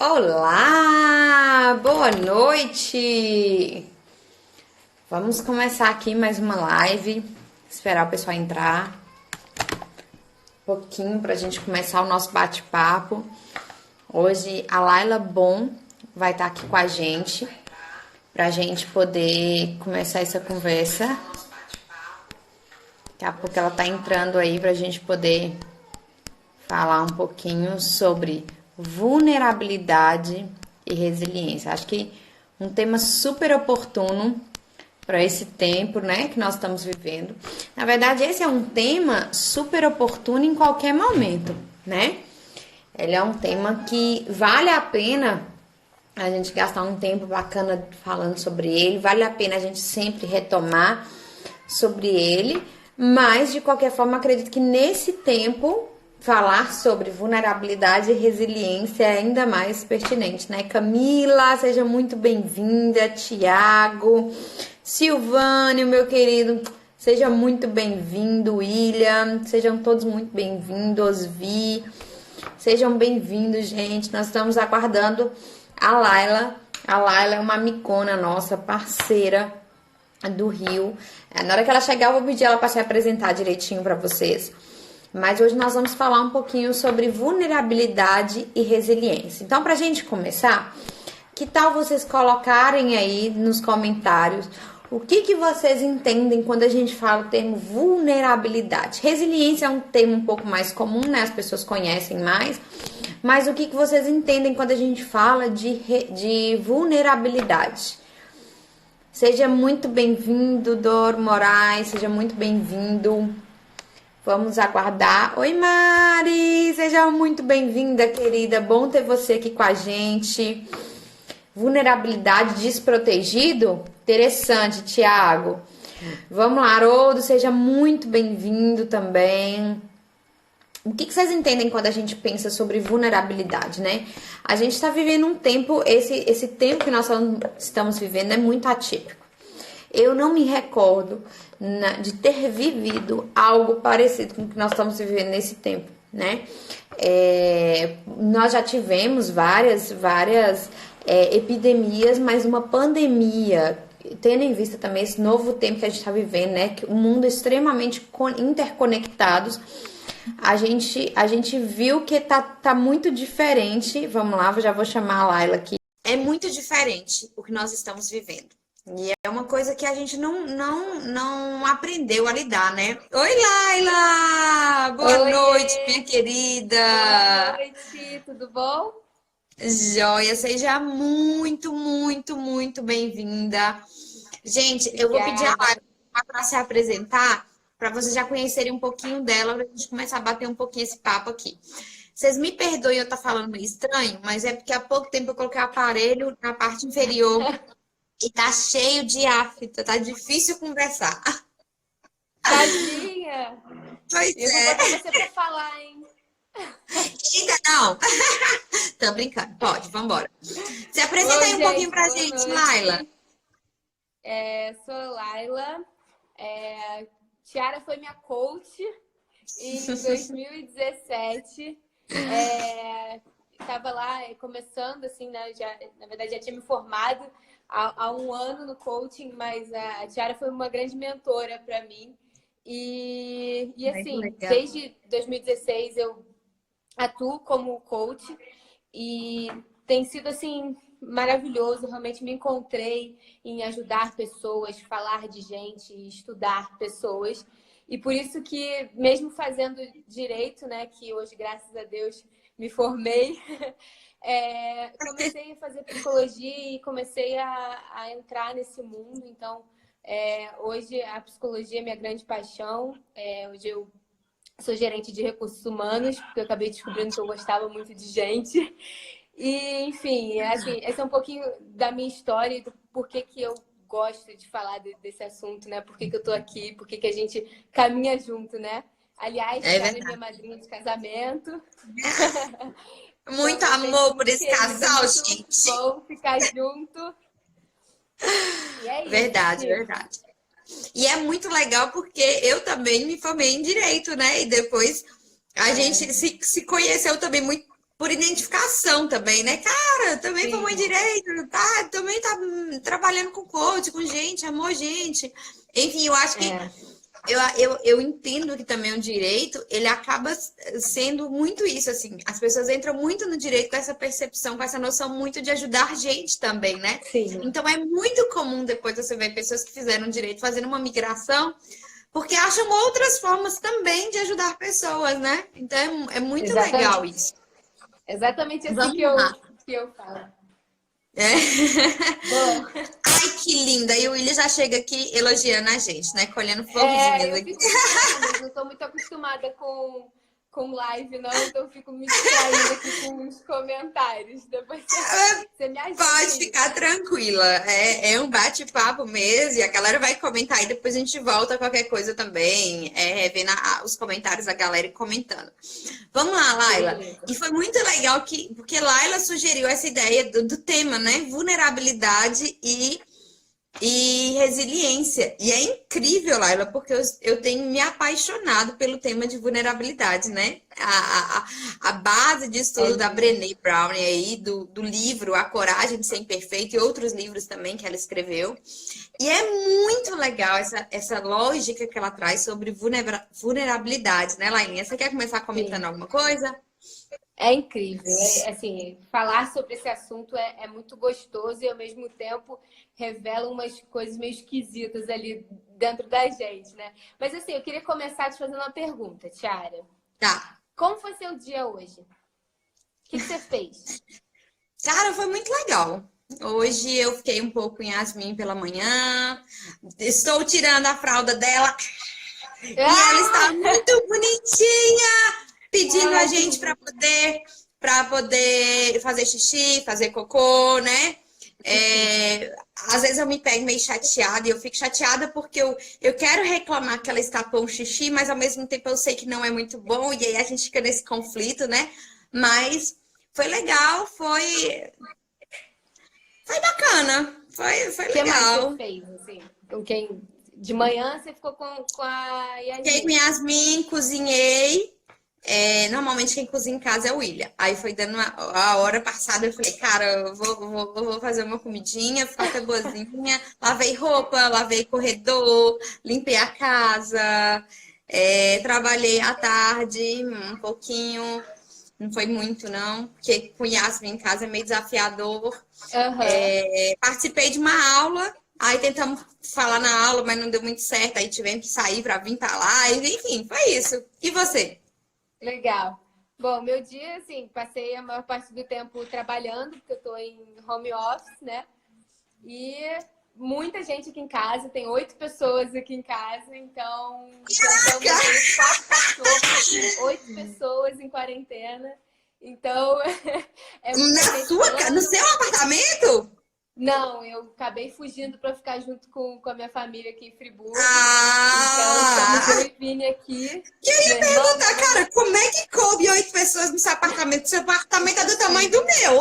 Olá, boa noite. Vamos começar aqui mais uma live. Esperar o pessoal entrar um pouquinho para a gente começar o nosso bate-papo. Hoje a Laila Bom vai estar aqui com a gente para a gente poder começar essa conversa. Daqui a pouco ela tá entrando aí para a gente poder falar um pouquinho sobre vulnerabilidade e resiliência. Acho que um tema super oportuno para esse tempo, né, que nós estamos vivendo. Na verdade, esse é um tema super oportuno em qualquer momento, né? Ele é um tema que vale a pena a gente gastar um tempo bacana falando sobre ele, vale a pena a gente sempre retomar sobre ele, mas de qualquer forma, acredito que nesse tempo falar sobre vulnerabilidade e resiliência é ainda mais pertinente, né? Camila, seja muito bem-vinda. Tiago, Silvânio, meu querido, seja muito bem-vindo. William, sejam todos muito bem-vindos. Vi, sejam bem-vindos, gente. Nós estamos aguardando a Laila. A Laila é uma amicona nossa, parceira do Rio. Na hora que ela chegar, eu vou pedir ela para se apresentar direitinho para vocês. Mas hoje nós vamos falar um pouquinho sobre vulnerabilidade e resiliência. Então, para a gente começar, que tal vocês colocarem aí nos comentários o que vocês entendem quando a gente fala o termo vulnerabilidade? Resiliência é um termo um pouco mais comum, né? As pessoas conhecem mais. Mas o que vocês entendem quando a gente fala de vulnerabilidade? Seja muito bem-vindo, Dor Moraes, seja muito bem-vindo. Vamos aguardar. Oi, Mari! Seja muito bem-vinda, querida. Bom ter você aqui com a gente. Vulnerabilidade, desprotegido? Interessante, Tiago. Vamos lá, Haroldo. Seja muito bem-vindo também. O que vocês entendem quando a gente pensa sobre vulnerabilidade, né? A gente está vivendo um tempo, esse tempo que nós estamos vivendo é muito atípico. Eu não me recordo de ter vivido algo parecido com o que nós estamos vivendo nesse tempo, né? Nós já tivemos várias epidemias, mas uma pandemia, tendo em vista também esse novo tempo que a gente está vivendo, né? Que o mundo é extremamente interconectados. A gente viu que tá muito diferente. Vamos lá, já vou chamar a Laila aqui. É muito diferente o que nós estamos vivendo. E é uma coisa que a gente não aprendeu a lidar, né? Oi, Laila! Boa noite, minha querida! Boa noite, tudo bom? Joia, seja muito, muito, muito bem-vinda. Gente, eu vou pedir a Laila para se apresentar, para vocês já conhecerem um pouquinho dela, para a gente começar a bater um pouquinho esse papo aqui. Vocês me perdoem eu estar falando meio estranho, mas é porque há pouco tempo eu coloquei o aparelho na parte inferior. E tá cheio de afta, tá difícil conversar. Tadinha! Pois Eu vou botar você pra falar, hein? Ainda não. Tô brincando. Pode, vambora. Se apresenta aí um pouquinho pra gente, Laila. Sou Laila. Tiara foi minha coach em 2017. Tava lá começando, assim, né? Na verdade, já tinha me formado há um ano no coaching, mas a Tiara foi uma grande mentora para mim. E assim, desde 2016 eu atuo como coach e tem sido assim maravilhoso. Realmente me encontrei em ajudar pessoas, falar de gente, estudar pessoas. E por isso que, mesmo fazendo direito, né, que hoje, graças a Deus, me formei, comecei a fazer psicologia e comecei a entrar nesse mundo. Então, hoje a psicologia é minha grande paixão. Hoje eu sou gerente de recursos humanos, porque eu acabei descobrindo que eu gostava muito de gente. E, enfim, assim, esse é um pouquinho da minha história e do porquê que eu gosto de falar desse assunto, né? Por que eu tô aqui, por que a gente caminha junto, né? Aliás, Tiara é minha madrinha de casamento. Muito amor por esse casal, gente. Bom ficar junto. E é isso. Verdade. E é muito legal porque eu também me formei em Direito, né? E depois a gente se conheceu também muito por identificação também, né? Cara, também formou em direito, tá? Também tá trabalhando com coach, com gente, amor, gente. Enfim, eu acho que eu entendo que também o direito, ele acaba sendo muito isso, assim. As pessoas entram muito no direito com essa percepção, com essa noção muito de ajudar gente também, né? Sim. Então, é muito comum depois você ver pessoas que fizeram direito fazendo uma migração, porque acham outras formas também de ajudar pessoas, né? Então, é muito legal isso. Exatamente assim Vamos que eu falo. Bom. Ai, que linda! E o William já chega aqui elogiando a gente, né? Colhendo florzinhas eu aqui. Mas não estou muito acostumada com live, não, então eu fico me distraindo aqui com os comentários. Depois você me ajuda. Pode ficar tranquila. É um bate-papo mesmo, e a galera vai comentar aí, depois a gente volta a qualquer coisa também, vendo os comentários da galera e comentando. Vamos lá, Laila. E foi muito legal porque Laila sugeriu essa ideia do tema, né? Vulnerabilidade e resiliência. E é incrível, Laila, porque eu tenho me apaixonado pelo tema de vulnerabilidade, né? A base de estudo da Brené Brown aí, do livro A Coragem de Ser Imperfeito e outros livros também que ela escreveu. E é muito legal essa lógica que ela traz sobre vulnerabilidade, né, Lailinha? Você quer começar comentando alguma coisa? É incrível, assim, falar sobre esse assunto é muito gostoso e ao mesmo tempo revela umas coisas meio esquisitas ali dentro da gente, né? Mas assim, eu queria começar te fazendo uma pergunta, Tiara. Tá. Como foi seu dia hoje? O que você fez? Cara, foi muito legal. Hoje eu fiquei um pouco em Yasmin pela manhã. Estou tirando a fralda dela. E ela está muito bonitinha, pedindo a gente para poder fazer xixi, fazer cocô, né? Às vezes eu me pego meio chateada e eu fico chateada porque eu quero reclamar que ela escapou um xixi, mas ao mesmo tempo eu sei que não é muito bom e aí a gente fica nesse conflito, né? Mas foi legal, foi bacana, foi legal. O que mais você fez, assim? Com quem? De manhã você ficou com a Yasmin? Fiquei com Yasmin, cozinhei. Normalmente quem cozinha em casa é o William. Aí foi dando a hora passada, eu falei, cara, eu vou fazer uma comidinha, ficar até boazinha. Lavei roupa, lavei corredor, limpei a casa, trabalhei à tarde um pouquinho. Não foi muito, não, porque com Yasmin em casa é meio desafiador. Participei de uma aula, aí tentamos falar na aula, mas não deu muito certo, aí tivemos que sair para vir para lá, enfim, foi isso. E você? Legal. Bom, meu dia, assim, passei a maior parte do tempo trabalhando, porque eu estou em home office, né? E muita gente aqui em casa, tem 8 pessoas aqui em casa, então estamos 4 cachorros, 8 pessoas em quarentena. Então, no seu apartamento? Não, eu acabei fugindo para ficar junto com a minha família aqui em Friburgo. Então, estamos eu e Vini aqui. Queria perguntar, cara, como é que coube 8 pessoas no seu apartamento? Seu apartamento é do tamanho do meu.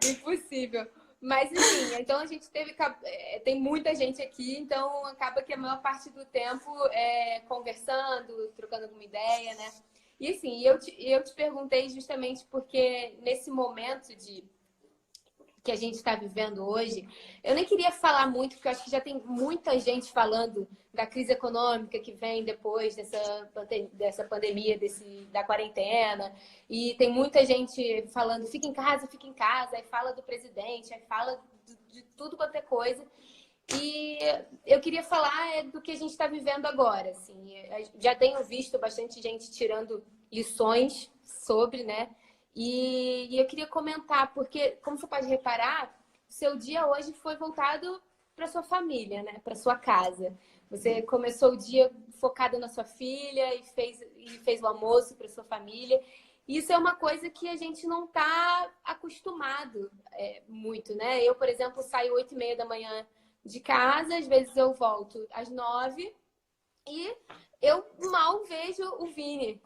Impossível. Mas, enfim, então a gente tem muita gente aqui, então acaba que a maior parte do tempo é conversando, trocando alguma ideia, né? E, assim, eu te perguntei justamente porque nesse momento que a gente está vivendo hoje, eu nem queria falar muito, porque eu acho que já tem muita gente falando da crise econômica que vem depois dessa pandemia, da quarentena, e tem muita gente falando fica em casa, aí fala do presidente, aí fala de tudo quanto é coisa. E eu queria falar do que a gente está vivendo agora. Assim. Já tenho visto bastante gente tirando lições sobre, né? E eu queria comentar, porque, como você pode reparar, seu dia hoje foi voltado para sua família, né? Para sua casa. Você começou o dia focado na sua filha e fez o almoço para sua família. Isso é uma coisa que a gente não está acostumado muito, né? Eu, por exemplo, saio 8h30 da manhã de casa, às vezes eu volto às 9h e eu mal vejo o Vini.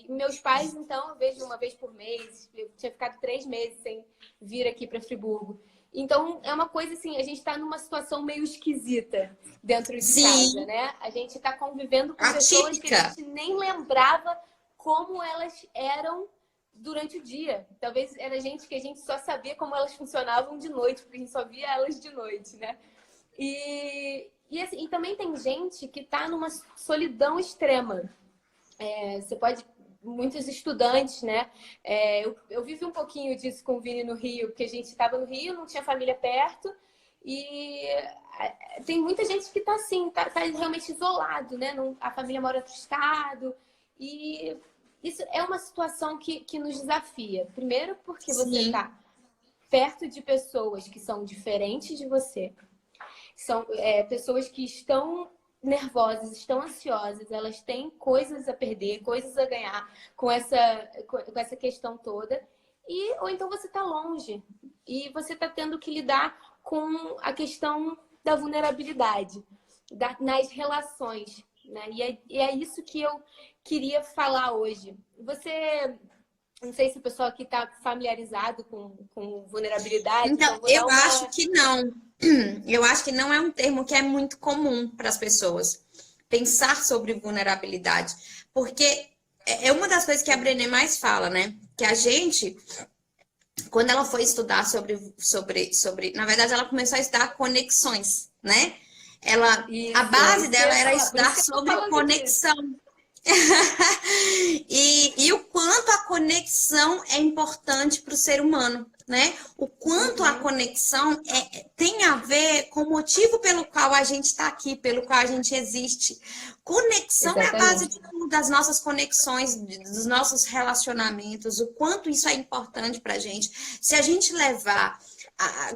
Meus pais, então, eu vejo uma vez por mês. Eu tinha ficado 3 meses sem vir aqui para Friburgo. Então, é uma coisa assim, a gente está numa situação meio esquisita dentro de casa, né? A gente está convivendo com pessoas que a gente nem lembrava como elas eram durante o dia. Talvez era gente que a gente só sabia como elas funcionavam de noite, porque a gente só via elas de noite, né? Assim, e também tem gente que está numa solidão extrema. Você pode... Muitos estudantes, né? Eu vivi um pouquinho disso com o Vini no Rio, porque a gente estava no Rio, não tinha família perto, e tem muita gente que está assim, tá realmente isolado, né? A família mora em outro estado, e isso é uma situação que nos desafia. Primeiro, porque você está perto de pessoas que são diferentes de você, são pessoas que estão nervosas, estão ansiosas, elas têm coisas a perder, coisas a ganhar com essa questão toda. Ou então você está longe e você está tendo que lidar com a questão da vulnerabilidade nas relações, né? E é isso que eu queria falar hoje. Não sei se o pessoal aqui está familiarizado com vulnerabilidade. Então, eu acho que não. Eu acho que não é um termo que é muito comum para as pessoas pensar sobre vulnerabilidade. Porque é uma das coisas que a Brené mais fala, né? Que a gente, quando ela foi estudar sobre... Na verdade, ela começou a estudar conexões, né? A base dela era estudar sobre conexão. E o quanto a conexão é importante para o ser humano, né? O quanto a conexão tem a ver com o motivo pelo qual a gente está aqui, pelo qual a gente existe. Conexão é a base de tudo, das nossas conexões, dos nossos relacionamentos, o quanto isso é importante para a gente. Se a gente levar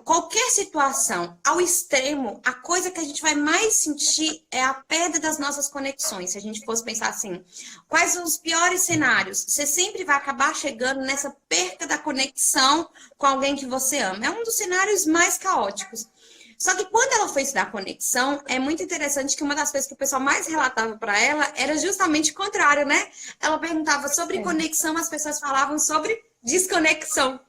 qualquer situação ao extremo, a coisa que a gente vai mais sentir é a perda das nossas conexões. Se a gente fosse pensar assim, quais são os piores cenários? Você sempre vai acabar chegando nessa perda da conexão com alguém que você ama. É um dos cenários mais caóticos. Só que quando ela foi estudar conexão, é muito interessante que uma das coisas que o pessoal mais relatava para ela era justamente o contrário, né? Ela perguntava sobre conexão, as pessoas falavam sobre desconexão.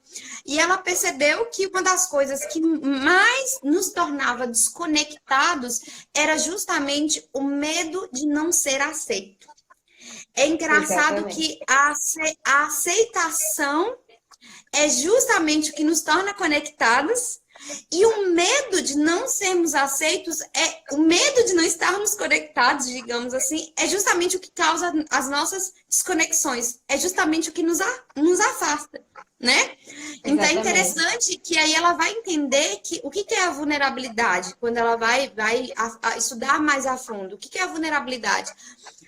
E ela percebeu que uma das coisas que mais nos tornava desconectados era justamente o medo de não ser aceito. É engraçado que a aceitação é justamente o que nos torna conectados, e o medo de não sermos aceitos, o medo de não estarmos conectados, digamos assim, é justamente o que causa as nossas desconexões, é justamente o que nos afasta, né? Então é interessante que aí ela vai entender o que é a vulnerabilidade, quando ela vai estudar mais a fundo. O que é a vulnerabilidade?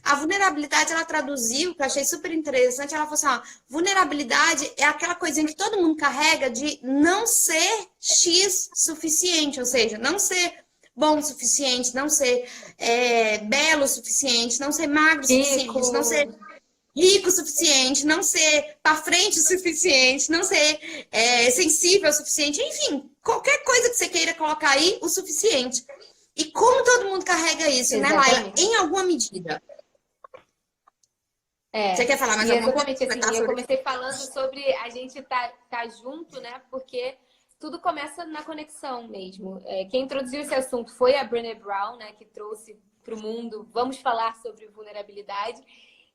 A vulnerabilidade, ela traduziu, que eu achei super interessante, ela falou assim, ó, vulnerabilidade é aquela coisinha que todo mundo carrega de não ser X suficiente, ou seja, não ser bom o suficiente, não ser belo o suficiente, não ser magro o suficiente, não ser rico o suficiente, não ser para frente o suficiente, não ser sensível o suficiente, enfim, qualquer coisa que você queira colocar aí, o suficiente. E como todo mundo carrega isso, né, Laila? Em alguma medida. Você quer falar mais alguma coisa? Exatamente, assim, eu comecei falando sobre a gente tá junto, né? Porque tudo começa na conexão mesmo. Quem introduziu esse assunto foi a Brené Brown, né? Que trouxe para o mundo, vamos falar sobre vulnerabilidade.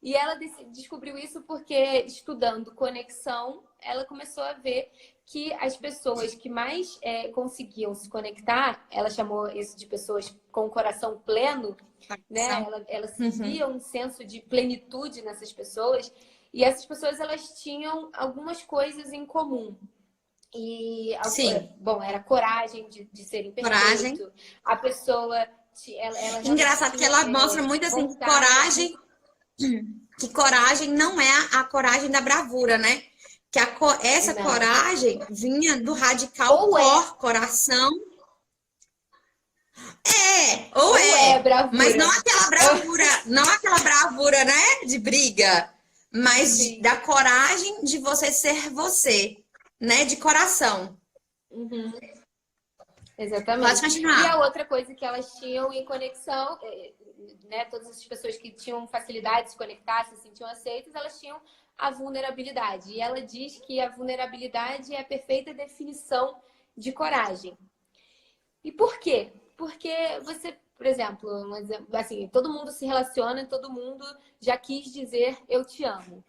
E ela descobriu isso porque, estudando conexão, ela começou a ver que as pessoas que mais conseguiam se conectar, ela chamou isso de pessoas com o coração pleno, né? Ela sentia um senso de plenitude nessas pessoas, e essas pessoas, elas tinham algumas coisas em comum. E, bom, era coragem de ser imperfeito. A pessoa... Engraçado que ela mostra muito assim, coragem... Que coragem não é a coragem da bravura, né? Que essa coragem vinha do radical coração. Bravura. Mas não aquela bravura, né? De briga, mas da coragem de você ser você, né? De coração. Uhum. Exatamente. Pode continuar. E a outra coisa que elas tinham em conexão, né? Todas as pessoas que tinham facilidade de se conectar, se sentiam aceitas, elas tinham a vulnerabilidade. E ela diz que a vulnerabilidade é a perfeita definição de coragem. E por quê? Porque você, por exemplo, assim, todo mundo se relaciona, todo mundo já quis dizer eu te amo.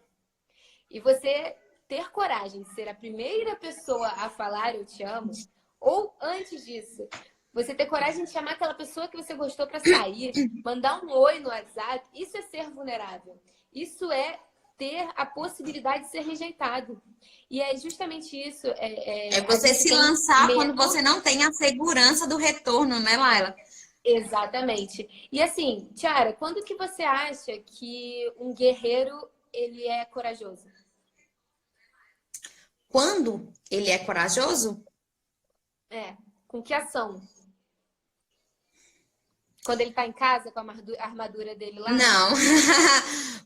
E você ter coragem de ser a primeira pessoa a falar eu te amo, ou antes disso, você ter coragem de chamar aquela pessoa que você gostou para sair, mandar um oi no WhatsApp, isso é ser vulnerável. Isso é ter a possibilidade de ser rejeitado. E é justamente isso. É você se lançar quando você não tem a segurança do retorno, né, Laila? Exatamente. E assim, Tiara, quando que você acha que um guerreiro ele é corajoso? Quando ele é corajoso? Com que ação? Quando ele tá em casa com a armadura dele lá? Não.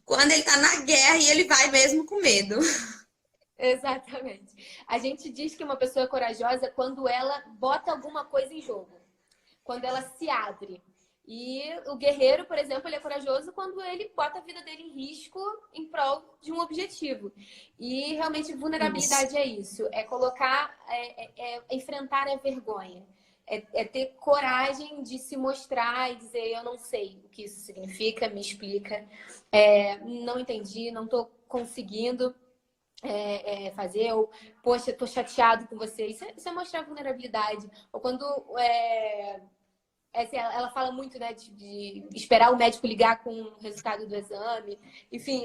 Quando ele tá na guerra e ele vai mesmo com medo. Exatamente. A gente diz que uma pessoa é corajosa quando ela bota alguma coisa em jogo, quando ela se abre. E o guerreiro, por exemplo, ele é corajoso quando ele bota a vida dele em risco em prol de um objetivo. E realmente vulnerabilidade é isso, é colocar, enfrentar a vergonha. É ter coragem de se mostrar e dizer, eu não sei o que isso significa, me explica. Não entendi, não estou conseguindo fazer, ou poxa, tô chateado com você. Isso é mostrar vulnerabilidade. Ou quando ela fala muito, né, de esperar o médico ligar com o resultado do exame. Enfim,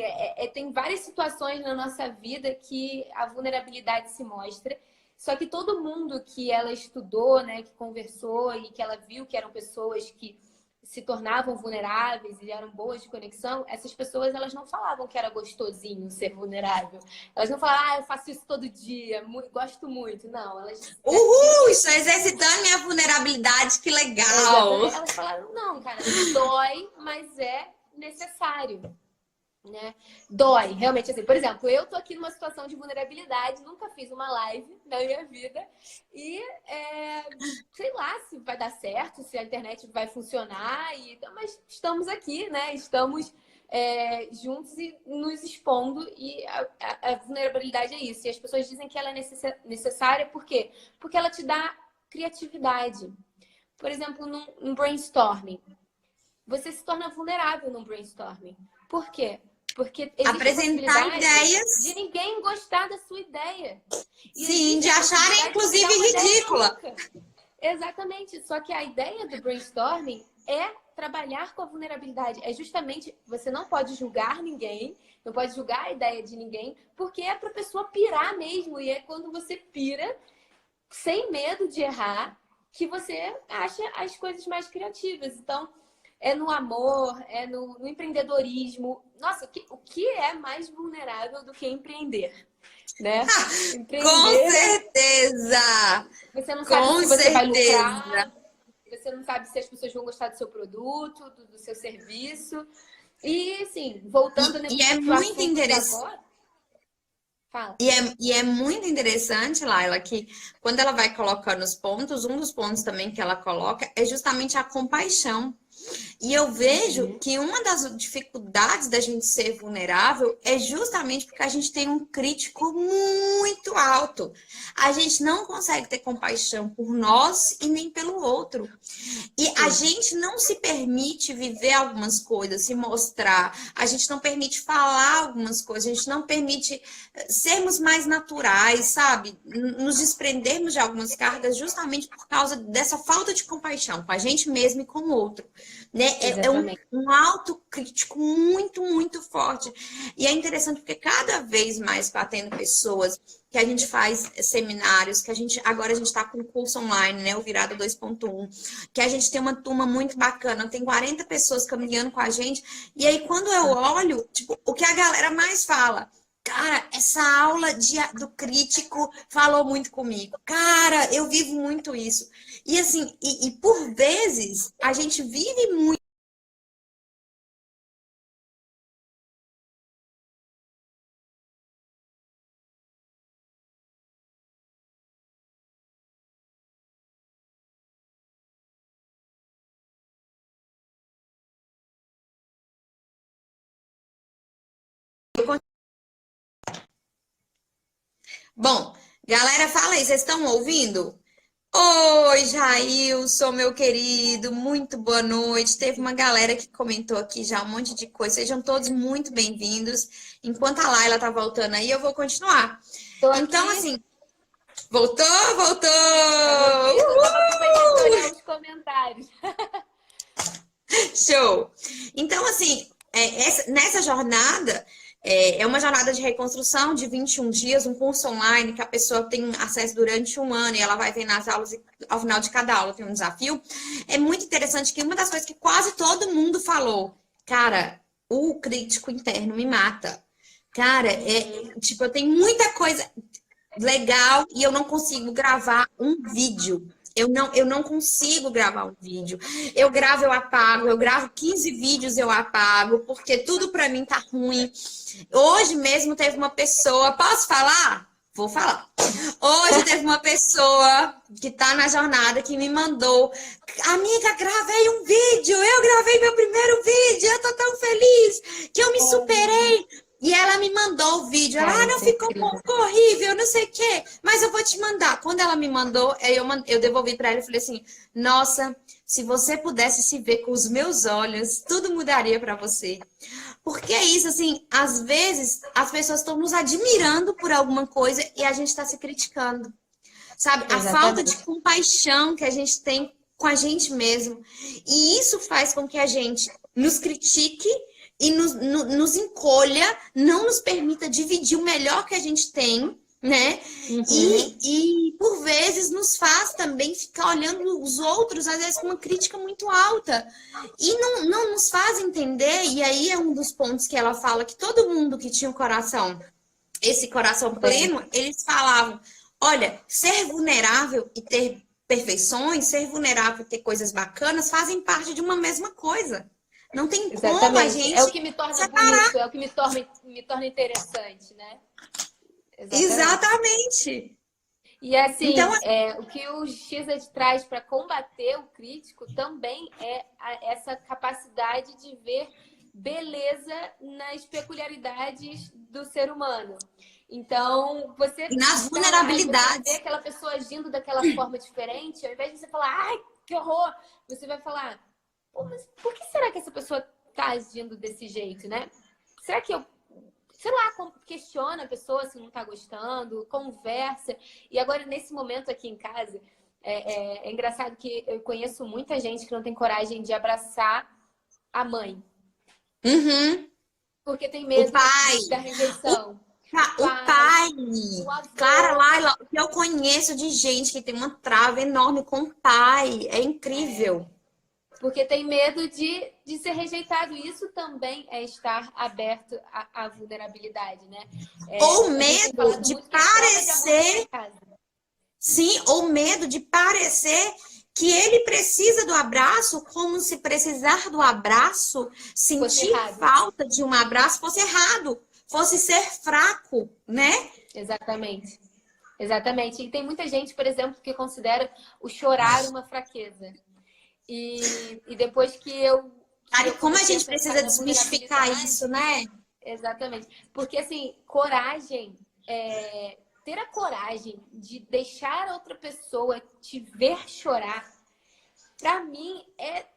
tem várias situações na nossa vida que a vulnerabilidade se mostra. Só que todo mundo que ela estudou, né, que conversou e que ela viu que eram pessoas que se tornavam vulneráveis e eram boas de conexão, essas pessoas elas não falavam que era gostosinho ser vulnerável. Elas não falavam, eu faço isso todo dia, gosto muito. Não, elas... Estou exercitando minha vulnerabilidade, que legal! Elas falaram, não, cara, dói, mas é necessário. Né? Dói, realmente assim. Por exemplo, eu tô aqui numa situação de vulnerabilidade, nunca fiz uma live na minha vida e sei lá se vai dar certo, se a internet vai funcionar, mas estamos aqui, né? Estamos juntos e nos expondo e a vulnerabilidade é isso. E as pessoas dizem que ela é necessária por quê? Porque ela te dá criatividade. Por exemplo, num brainstorming, você se torna vulnerável num brainstorming. Por quê? Porque existe apresentar ideias de ninguém gostar da sua ideia. Sim, de acharem inclusive ridícula. Exatamente. Só que a ideia do brainstorming é trabalhar com a vulnerabilidade. É justamente, você não pode julgar ninguém, não pode julgar a ideia de ninguém, porque é para a pessoa pirar mesmo. E é quando você pira, sem medo de errar, que você acha as coisas mais criativas. Então, é no amor, é no empreendedorismo. Nossa, o que é mais vulnerável do que empreender? Né? Empreender, com certeza! Você não sabe se você vai lucrar, você não sabe se as pessoas vão gostar do seu produto, do seu serviço. E, assim, voltando... E é muito interessante. Fala. E é muito interessante, Laila, que quando ela vai colocando os pontos, um dos pontos também que ela coloca é justamente a compaixão. E eu vejo que uma das dificuldades da gente ser vulnerável é justamente porque a gente tem um crítico muito alto. A gente não consegue ter compaixão por nós e nem pelo outro. E a gente não se permite viver algumas coisas, se mostrar. A gente não permite falar algumas coisas. A gente não permite sermos mais naturais, sabe? Nos desprendermos de algumas cargas justamente por causa dessa falta de compaixão com a gente mesmo e com o outro. Né? É um autocrítico muito, muito forte. E é interessante porque cada vez mais batendo pessoas que a gente faz seminários, que agora a gente está com curso online, né? O Virada 2.1, que a gente tem uma turma muito bacana, tem 40 pessoas caminhando com a gente. E aí, quando eu olho, tipo, o que a galera mais fala... Cara, essa aula do crítico falou muito comigo. Cara, eu vivo muito isso. E assim, e por vezes, a gente vive muito. Bom, galera, fala aí, vocês estão ouvindo? Oi, Jailson, meu querido, muito boa noite. Teve uma galera que comentou aqui já um monte de coisa. Sejam todos muito bem-vindos. Enquanto a Laila tá voltando aí, eu vou continuar. Tô Então, aqui. assim, voltou, voltou! Eu tava acompanhando olhar os comentários. Show! Então, assim, nessa jornada, é uma jornada de reconstrução de 21 dias, um curso online que a pessoa tem acesso durante um ano e ela vai ver nas aulas e ao final de cada aula tem um desafio. É muito interessante que uma das coisas que quase todo mundo falou, cara, o crítico interno me mata. Cara, tipo, eu tenho muita coisa legal e eu não consigo gravar um vídeo. Eu não consigo gravar um vídeo. Eu gravo, eu apago. Eu gravo 15 vídeos, eu apago, porque tudo pra mim tá ruim. Hoje mesmo teve uma pessoa. Posso falar? Vou falar. Hoje teve uma pessoa que tá na jornada que me mandou: amiga, gravei um vídeo. Eu gravei meu primeiro vídeo. Eu tô tão feliz que eu me superei. E ela me mandou o vídeo. Ela, não ficou um pouco horrível, não sei o quê. Mas eu vou te mandar. Quando ela me mandou, eu devolvi para ela e falei assim: nossa, se você pudesse se ver com os meus olhos, tudo mudaria para você. Porque é isso, assim, às vezes as pessoas estão nos admirando por alguma coisa e a gente está se criticando. Sabe? A falta de compaixão que a gente tem com a gente mesmo. E isso faz com que a gente nos critique e nos encolha, não nos permita dividir o melhor que a gente tem, né? Uhum. E por vezes nos faz também ficar olhando os outros, às vezes com uma crítica muito alta. E não nos faz entender, e aí é um dos pontos que ela fala, que todo mundo que tinha um coração, esse coração pleno, eles falavam: olha, ser vulnerável e ter perfeições, ser vulnerável e ter coisas bacanas fazem parte de uma mesma coisa. Não tem como a gente é o que me torna bonito, é o que me torna interessante, né? Exatamente. E assim, então, o que o Xad traz para combater o crítico também é essa capacidade de ver beleza nas peculiaridades do ser humano. Então, você... E nas vulnerabilidades. Você vê aquela pessoa agindo daquela forma diferente, ao invés de você falar, ai, que horror, você vai falar... Pô, mas por que será que essa pessoa tá agindo desse jeito, né? Será que eu, sei lá, questiona a pessoa se não tá gostando, conversa. E agora, nesse momento aqui em casa, é engraçado que eu conheço muita gente que não tem coragem de abraçar a mãe. Uhum. Porque tem medo da rejeição. O pai. Clara, Laila, eu conheço de gente que tem uma trava enorme com o pai. É incrível. Porque tem medo de ser rejeitado. Isso também é estar aberto à vulnerabilidade, né? Ou medo de parecer... Sim, ou medo de parecer que ele precisa do abraço, como se precisar do abraço, sentir falta de um abraço, fosse errado, fosse ser fraco, né? Exatamente. Exatamente. E tem muita gente, por exemplo, que considera o chorar uma fraqueza. E depois que eu... como a gente precisa desmistificar isso, né? Exatamente. Porque, assim, coragem, ter a coragem de deixar outra pessoa te ver chorar, pra mim,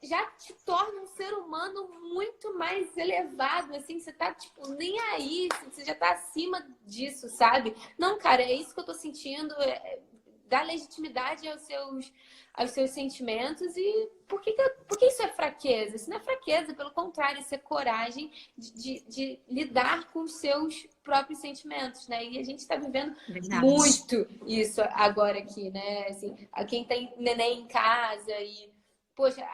já te torna um ser humano muito mais elevado, assim, você tá, tipo, nem aí, você já tá acima disso, sabe? Não, cara, é isso que eu tô sentindo, dá legitimidade aos seus sentimentos. E por que isso é fraqueza? Isso não é fraqueza, pelo contrário, isso é coragem de lidar com os seus próprios sentimentos, né? E a gente está vivendo muito isso agora aqui, né? Assim, quem tem neném em casa e, poxa,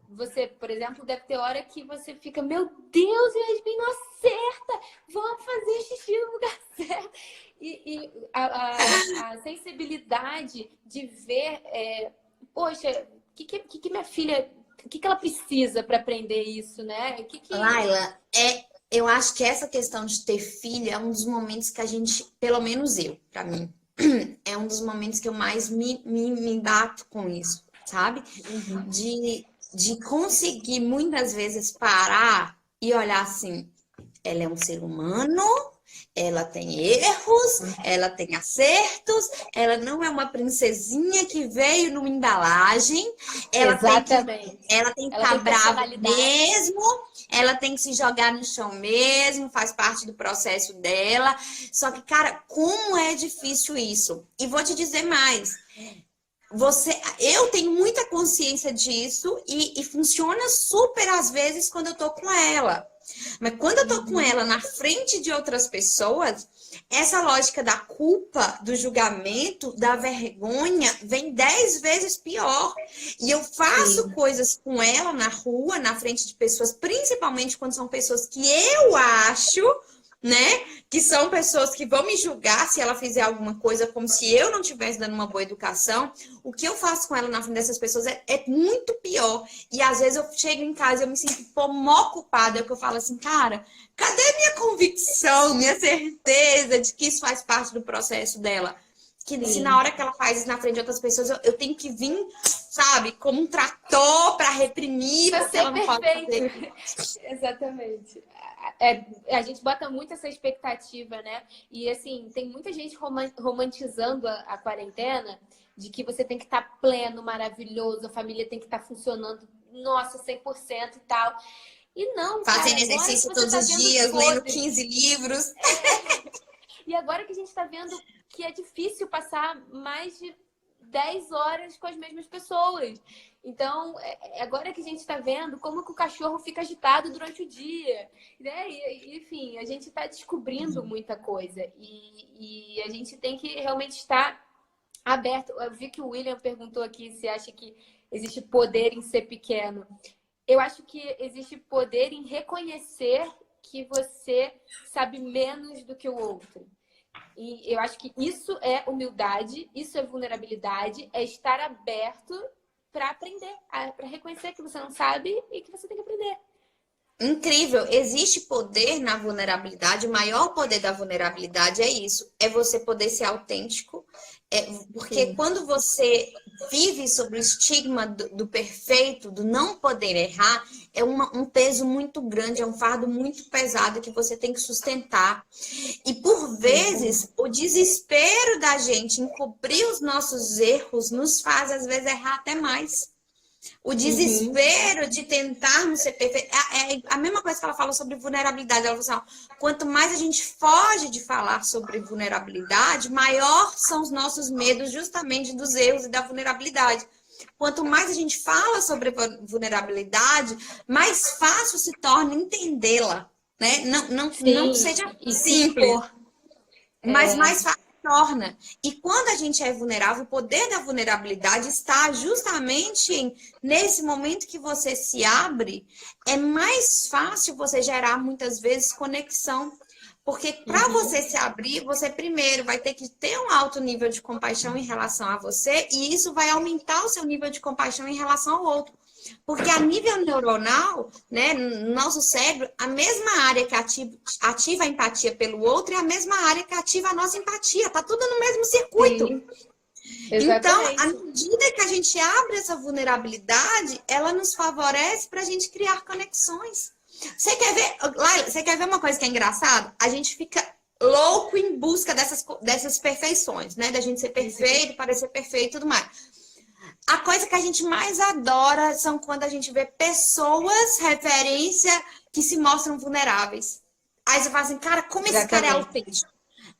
você, por exemplo, deve ter hora que você fica, meu Deus, Yasmin, não acerta, vamos fazer xixi no lugar certo. E a sensibilidade de ver, poxa, o que minha filha, o que ela precisa para aprender isso, né? Laila, eu acho que essa questão de ter filha é um dos momentos que a gente, pelo menos eu, para mim, é um dos momentos que eu mais me bato com isso, sabe? Uhum. De conseguir muitas vezes parar e olhar assim, ela é um ser humano Ela tem erros, ela tem acertos, ela não é uma princesinha que veio numa embalagem, Exatamente. ela tem que Ela estar tem brava personalidade. mesmo, ela tem que se jogar no chão mesmo, faz parte do processo dela. Só que, cara, como é difícil isso? E vou te dizer mais. Eu tenho muita consciência disso e funciona super às vezes quando eu tô com ela. Mas quando eu tô com ela na frente de outras pessoas, essa lógica da culpa, do julgamento, da vergonha, vem 10 vezes pior. E eu faço coisas com ela na rua, na frente de pessoas, principalmente quando são pessoas que eu acho, né, que são pessoas que vão me julgar se ela fizer alguma coisa como se eu não estivesse dando uma boa educação. O que eu faço com ela na frente dessas pessoas é muito pior. E às vezes eu chego em casa e eu me sinto mó culpada, porque eu falo assim, cara, cadê minha convicção, minha certeza de que isso faz parte do processo dela? Que se na hora que ela faz isso na frente de outras pessoas, eu tenho que vir, sabe, como um trator para reprimir, porque ela não pode fazer. Exatamente. A gente bota muito essa expectativa, né? E assim, tem muita gente romantizando a quarentena de que você tem que estar pleno, maravilhoso, a família tem que estar funcionando, nossa, 100% e tal. E não, cara, fazendo exercício todos os dias, lendo 15 livros. E agora que a gente está vendo que é difícil passar mais de 10 horas com as mesmas pessoas. Então, agora que a gente está vendo como que o cachorro fica agitado durante o dia. Né? Enfim, a gente está descobrindo muita coisa. E a gente tem que realmente estar aberto. Eu vi que o William perguntou aqui se acha que existe poder em ser pequeno. Eu acho que existe poder em reconhecer que você sabe menos do que o outro. E eu acho que isso é humildade, isso é vulnerabilidade, é estar aberto para aprender, para reconhecer que você não sabe e que você tem que aprender. Incrível, existe poder na vulnerabilidade. O maior poder da vulnerabilidade é isso, é você poder ser autêntico. Porque quando você vive sobre o estigma do perfeito, do não poder errar, é um peso muito grande, é um fardo muito pesado que você tem que sustentar. E por vezes, o desespero da gente em cobrir os nossos erros nos faz, às vezes, errar até mais. O desespero de tentarmos ser perfeito. É a mesma coisa que ela falou sobre vulnerabilidade. Ela falou assim, ó, quanto mais a gente foge de falar sobre vulnerabilidade, maior são os nossos medos justamente dos erros e da vulnerabilidade. Quanto mais a gente fala sobre vulnerabilidade, mais fácil se torna entendê-la. Né? Não seja simples, mas mais fácil torna. E quando a gente é vulnerável, o poder da vulnerabilidade está justamente nesse momento que você se abre, é mais fácil você gerar muitas vezes conexão. Porque para você se abrir, você primeiro vai ter que ter um alto nível de compaixão em relação a você, e isso vai aumentar o seu nível de compaixão em relação ao outro. Porque a nível neuronal, né, no nosso cérebro, a mesma área que ativa a empatia pelo outro é a mesma área que ativa a nossa empatia. Tá tudo no mesmo circuito. Então, à medida que a gente abre essa vulnerabilidade, ela nos favorece para a gente criar conexões. Você quer ver, Laila, você quer ver uma coisa que é engraçada? A gente fica louco em busca dessas perfeições, né? Da gente ser perfeito, parecer perfeito e tudo mais. A coisa que a gente mais adora são quando a gente vê pessoas, referência, que se mostram vulneráveis. Aí você fala assim, cara, como esse cara é autêntico?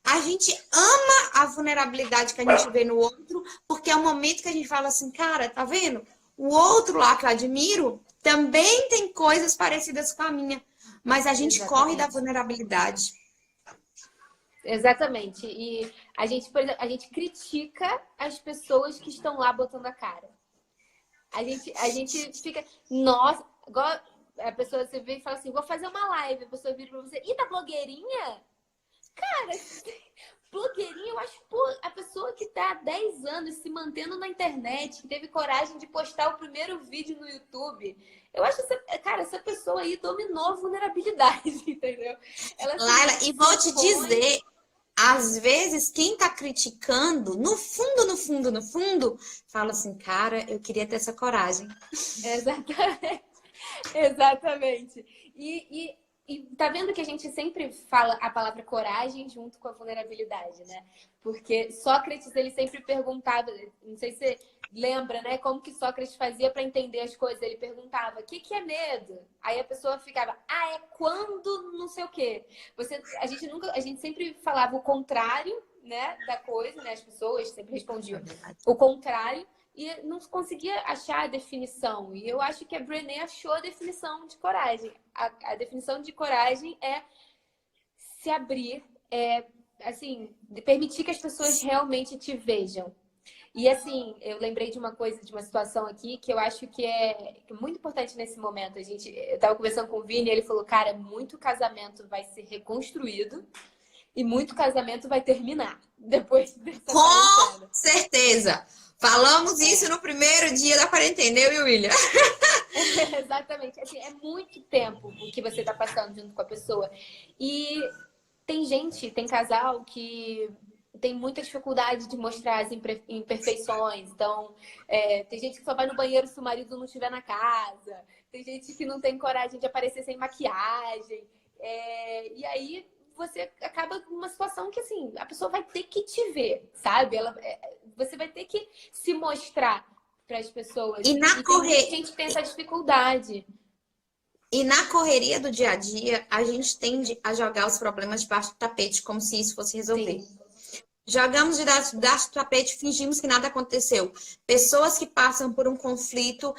A gente ama a vulnerabilidade que a gente vê no outro, porque é o momento que a gente fala assim, cara, tá vendo? O outro lá que eu admiro também tem coisas parecidas com a minha, mas a gente corre da vulnerabilidade. Exatamente. E a gente, por exemplo, a gente critica as pessoas que estão lá botando a cara. A gente fica, nossa, igual a pessoa, você vê e fala assim, vou fazer uma live, a pessoa vira pra você, e tá blogueirinha? Cara, blogueirinha, eu acho, pô, a pessoa que tá há 10 anos se mantendo na internet, que teve coragem de postar o primeiro vídeo no YouTube, eu acho, essa pessoa aí dominou a vulnerabilidade, entendeu? Laila, e vou te dizer, às vezes, quem tá criticando, no fundo, fala assim, cara, eu queria ter essa coragem. Exatamente. Exatamente. E E tá vendo que a gente sempre fala a palavra coragem junto com a vulnerabilidade, né? Porque Sócrates, ele sempre perguntava, não sei se você lembra, né? Como que Sócrates fazia para entender as coisas? Ele perguntava, o que que é medo? Aí a pessoa ficava, é quando não sei o quê. A gente sempre falava o contrário, né, da coisa, né? As pessoas sempre respondiam o contrário. E não conseguia achar a definição. E eu acho que a Brené achou a definição de coragem. A definição de coragem é se abrir, assim, permitir que as pessoas realmente te vejam. E assim, eu lembrei de uma coisa, de uma situação aqui que eu acho que é muito importante nesse momento. Eu estava conversando com o Vini e ele falou, cara, muito casamento vai ser reconstruído e muito casamento vai terminar depois dessa quarentena. Com certeza! Falamos isso no primeiro dia da quarentena, eu e o William. Exatamente. Assim, é muito tempo o que você está passando junto com a pessoa. E tem casal que tem muita dificuldade de mostrar as imperfeições. Então, tem gente que só vai no banheiro se o marido não estiver na casa. Tem gente que não tem coragem de aparecer sem maquiagem. E aí você acaba numa situação que, assim, a pessoa vai ter que te ver, sabe? Você vai ter que se mostrar para as pessoas. E tem gente que tem essa dificuldade. E na correria do dia a dia, a gente tende a jogar os problemas debaixo do tapete, como se isso fosse resolver. Sim. Jogamos debaixo do tapete, fingimos que nada aconteceu. Pessoas que passam por um conflito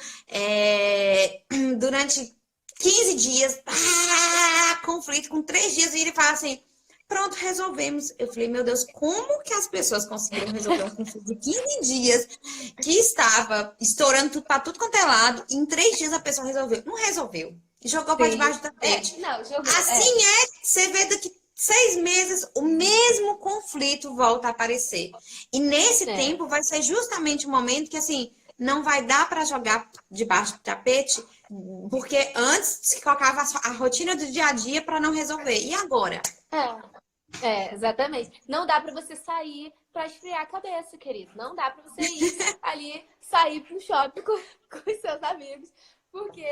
durante 15 dias, conflito com 3 dias, e ele fala assim, pronto, resolvemos. Eu falei, meu Deus, como que as pessoas conseguiram resolver um conflito de 15 dias que estava estourando tudo para tudo quanto é lado, e em 3 dias a pessoa resolveu? Não resolveu. Jogou para debaixo do tapete. Assim você vê daqui 6 meses o mesmo conflito volta a aparecer. E nesse tempo vai ser justamente o momento que, assim, não vai dar para jogar debaixo do tapete, porque antes se colocava a rotina do dia a dia para não resolver. E agora? Exatamente. Não dá para você sair para esfriar a cabeça, querido. Não dá para você ir ali, sair pro shopping com os seus amigos, porque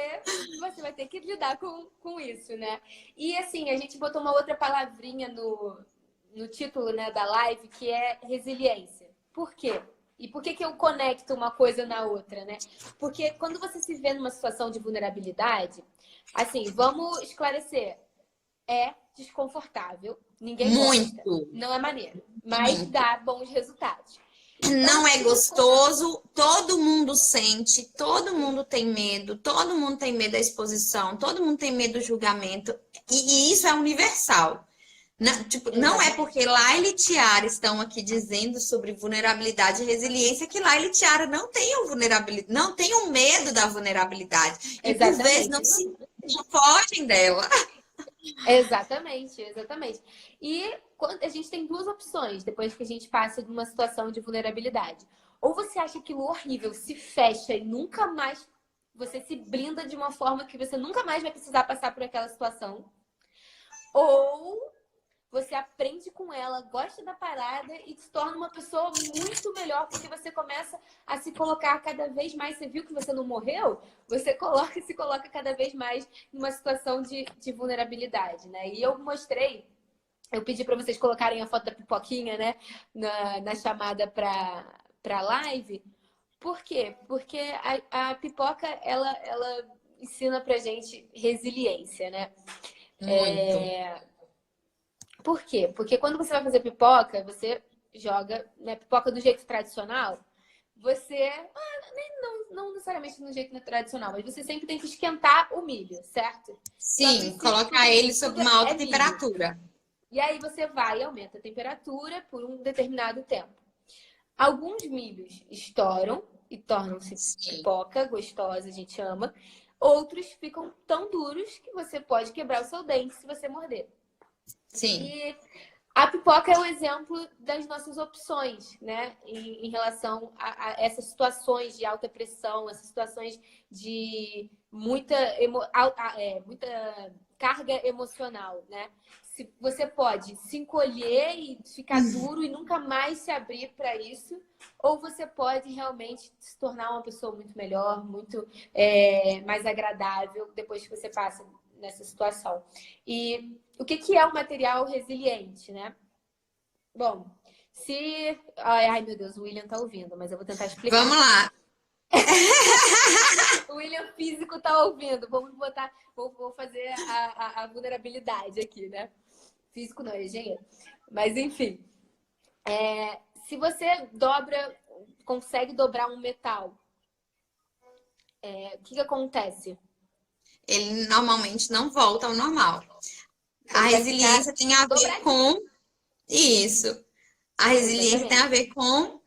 você vai ter que lidar com isso, né? E assim, a gente botou uma outra palavrinha no título, né, da live, que é resiliência. Por quê? E por que eu conecto uma coisa na outra, né? Porque quando você se vê numa situação de vulnerabilidade, assim, vamos esclarecer, é desconfortável, ninguém gosta, não é maneiro, mas dá bons resultados. Não é gostoso, todo mundo sente, todo mundo tem medo da exposição, todo mundo tem medo do julgamento, e isso é universal. Não é porque Laila e Tiara estão aqui dizendo sobre vulnerabilidade e resiliência que Laila e Tiara não tenham vulnerabilidade, não tenham medo da vulnerabilidade. E por vezes não fogem dela. Exatamente. E a gente tem 2 opções depois que a gente passa de uma situação de vulnerabilidade. Ou você acha aquilo horrível, se fecha e nunca mais você se blinda de uma forma que você nunca mais vai precisar passar por aquela situação. Ou você aprende com ela, gosta da parada e se torna uma pessoa muito melhor, porque você começa a se colocar cada vez mais. Você viu que você não morreu? Você se coloca cada vez mais numa situação de vulnerabilidade, né? E eu pedi para vocês colocarem a foto da pipoquinha, né, na chamada para live. Por quê? Porque a pipoca, ela ensina pra gente resiliência, né? Muito. Por quê? Porque quando você vai fazer pipoca, você joga, né, pipoca do jeito tradicional, você... não necessariamente do jeito tradicional, mas você sempre tem que esquentar o milho, certo? Sim, colocar ele sob uma alta temperatura. E aí você vai e aumenta a temperatura por um determinado tempo. Alguns milhos estouram e tornam-se pipoca gostosa, a gente ama. Outros ficam tão duros que você pode quebrar o seu dente se você morder. Sim. E a pipoca é o exemplo das nossas opções, né? Em relação a essas situações de alta pressão, essas situações de muita carga emocional, né? Você pode se encolher e ficar duro e nunca mais se abrir para isso, ou você pode realmente se tornar uma pessoa muito melhor, muito mais agradável depois que você passa nessa situação. E o que é um material resiliente, né? Bom, se... Ai, meu Deus, o William tá ouvindo, mas eu vou tentar explicar. Vamos lá. O William físico tá ouvindo. Vamos botar... Vou fazer a vulnerabilidade aqui, né? Físico não, é engenheiro. Mas, enfim. Se você consegue dobrar um metal, o que acontece? Ele normalmente não volta ao normal. A resiliência tem a ver com isso. A resiliência tem a ver com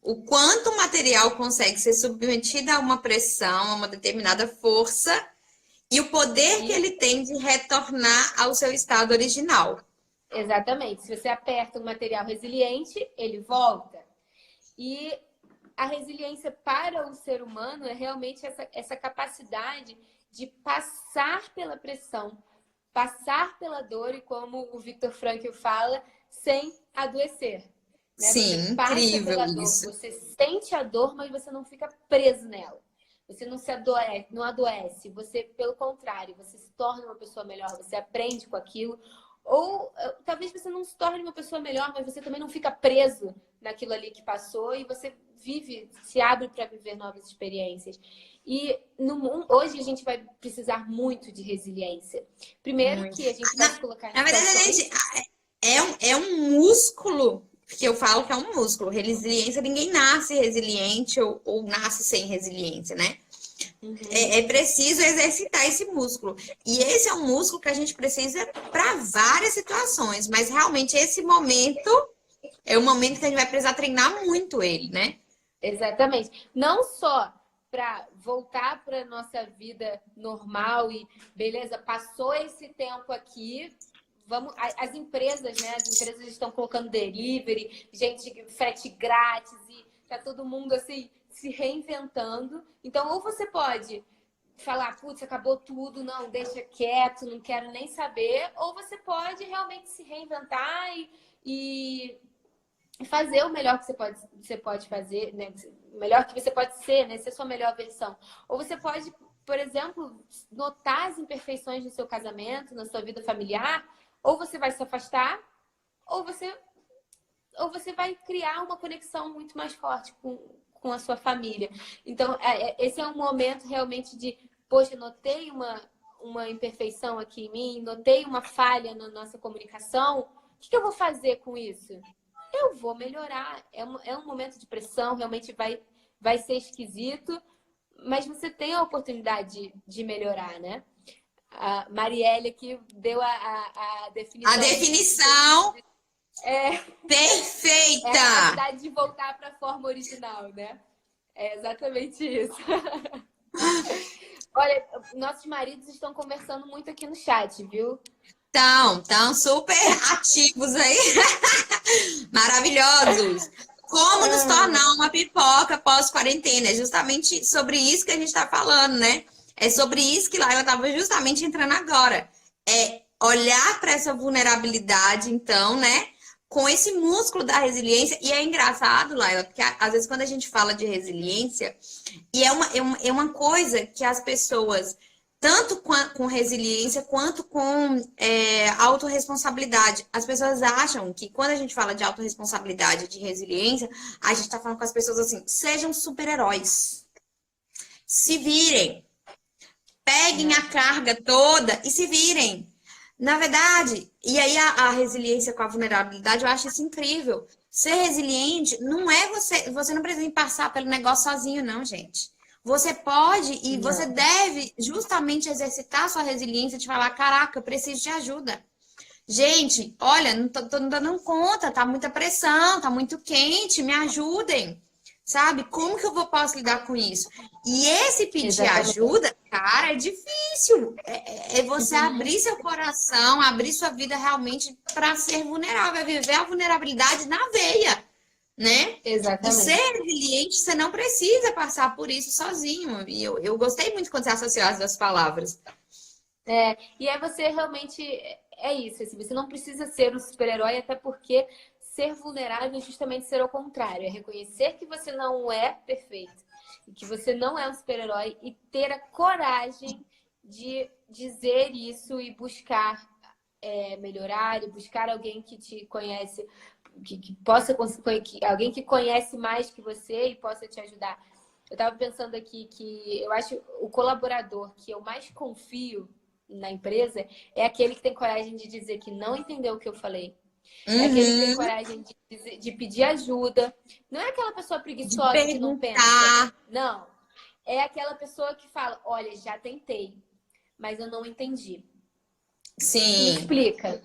o quanto o material consegue ser submetido a uma pressão, a uma determinada força, e o poder que ele tem de retornar ao seu estado original. Exatamente. Se você aperta um material resiliente, ele volta. E a resiliência para o ser humano é realmente essa capacidade de passar pela pressão, passar pela dor e, como o Viktor Frankl fala, sem adoecer. Né? Sim, você passa incrível pela dor, isso. você sente a dor, mas você não fica preso nela. Você não adoece. Você, pelo contrário, você se torna uma pessoa melhor, você aprende com aquilo. Ou talvez você não se torne uma pessoa melhor, mas você também não fica preso naquilo ali que passou e você se abre para viver novas experiências. E hoje a gente vai precisar muito de resiliência. Primeiro que a gente vai se colocar... Na verdade, gente, é um músculo, porque eu falo que é um músculo. Resiliência, ninguém nasce resiliente ou nasce sem resiliência, né? Uhum. É preciso exercitar esse músculo. E esse é um músculo que a gente precisa para várias situações. Mas realmente esse momento é o momento que a gente vai precisar treinar muito ele, né? Exatamente. Não só para voltar para nossa vida normal e beleza, passou esse tempo aqui, vamos, as empresas, né? As empresas estão colocando delivery, gente, frete grátis e tá todo mundo assim se reinventando. Então, ou você pode falar, putz, acabou tudo, não, deixa quieto, não quero nem saber, ou você pode realmente se reinventar e fazer o melhor que você pode fazer, né? O melhor que você pode ser, né? Ser a sua melhor versão. Ou você pode, por exemplo, notar as imperfeições no seu casamento, na sua vida familiar, ou você vai se afastar, ou você vai criar uma conexão muito mais forte com a sua família. Então, esse é um momento realmente de, poxa, notei uma imperfeição aqui em mim, notei uma falha na nossa comunicação, o que eu vou fazer com isso? Eu vou melhorar. É um momento de pressão, realmente vai ser esquisito, mas você tem a oportunidade de melhorar, né? A Marielle aqui deu a definição. A definição perfeita! É a capacidade de voltar para a forma original, né? É exatamente isso. Olha, nossos maridos estão conversando muito aqui no chat, viu? Estão super ativos aí. Maravilhosos. Como nos tornar uma pipoca pós-quarentena? É justamente sobre isso que a gente está falando, né? É sobre isso que Laila estava justamente entrando agora. É olhar para essa vulnerabilidade, então, né? Com esse músculo da resiliência. E é engraçado, Laila, porque às vezes quando a gente fala de resiliência, e é uma coisa que as pessoas, tanto com resiliência quanto com autorresponsabilidade, as pessoas acham que quando a gente fala de autorresponsabilidade, de resiliência, a gente está falando com as pessoas assim, sejam super-heróis. Se virem. Peguem a carga toda e se virem. Na verdade, e aí a resiliência com a vulnerabilidade, eu acho isso incrível. Ser resiliente não é você não precisa passar pelo negócio sozinho, não, gente. Você pode e você deve justamente exercitar a sua resiliência de falar, caraca, eu preciso de ajuda. Gente, olha, não tô dando conta, tá muita pressão, tá muito quente, me ajudem. Sabe? Como que eu posso lidar com isso? E esse pedir ajuda, cara, é difícil. É você abrir seu coração, abrir sua vida realmente para ser vulnerável, viver a vulnerabilidade na veia, né? Exatamente. E ser resiliente, você não precisa passar por isso sozinho. E eu gostei muito quando você associou as duas palavras. E aí você realmente... É isso, assim, você não precisa ser um super-herói, até porque... Ser vulnerável é justamente ser ao contrário. É reconhecer que você não é perfeito. E que você não é um super-herói. E ter a coragem de dizer isso e buscar melhorar e buscar alguém que te conhece, que possa alguém que conhece mais que você e possa te ajudar. Eu estava pensando aqui que eu acho o colaborador que eu mais confio na empresa é aquele que tem coragem de dizer que não entendeu o que eu falei. É aquele que tem coragem de pedir ajuda. Não é aquela pessoa preguiçosa que não pensa. Não. É aquela pessoa que fala, olha, já tentei, mas eu não entendi. Sim. Me explica.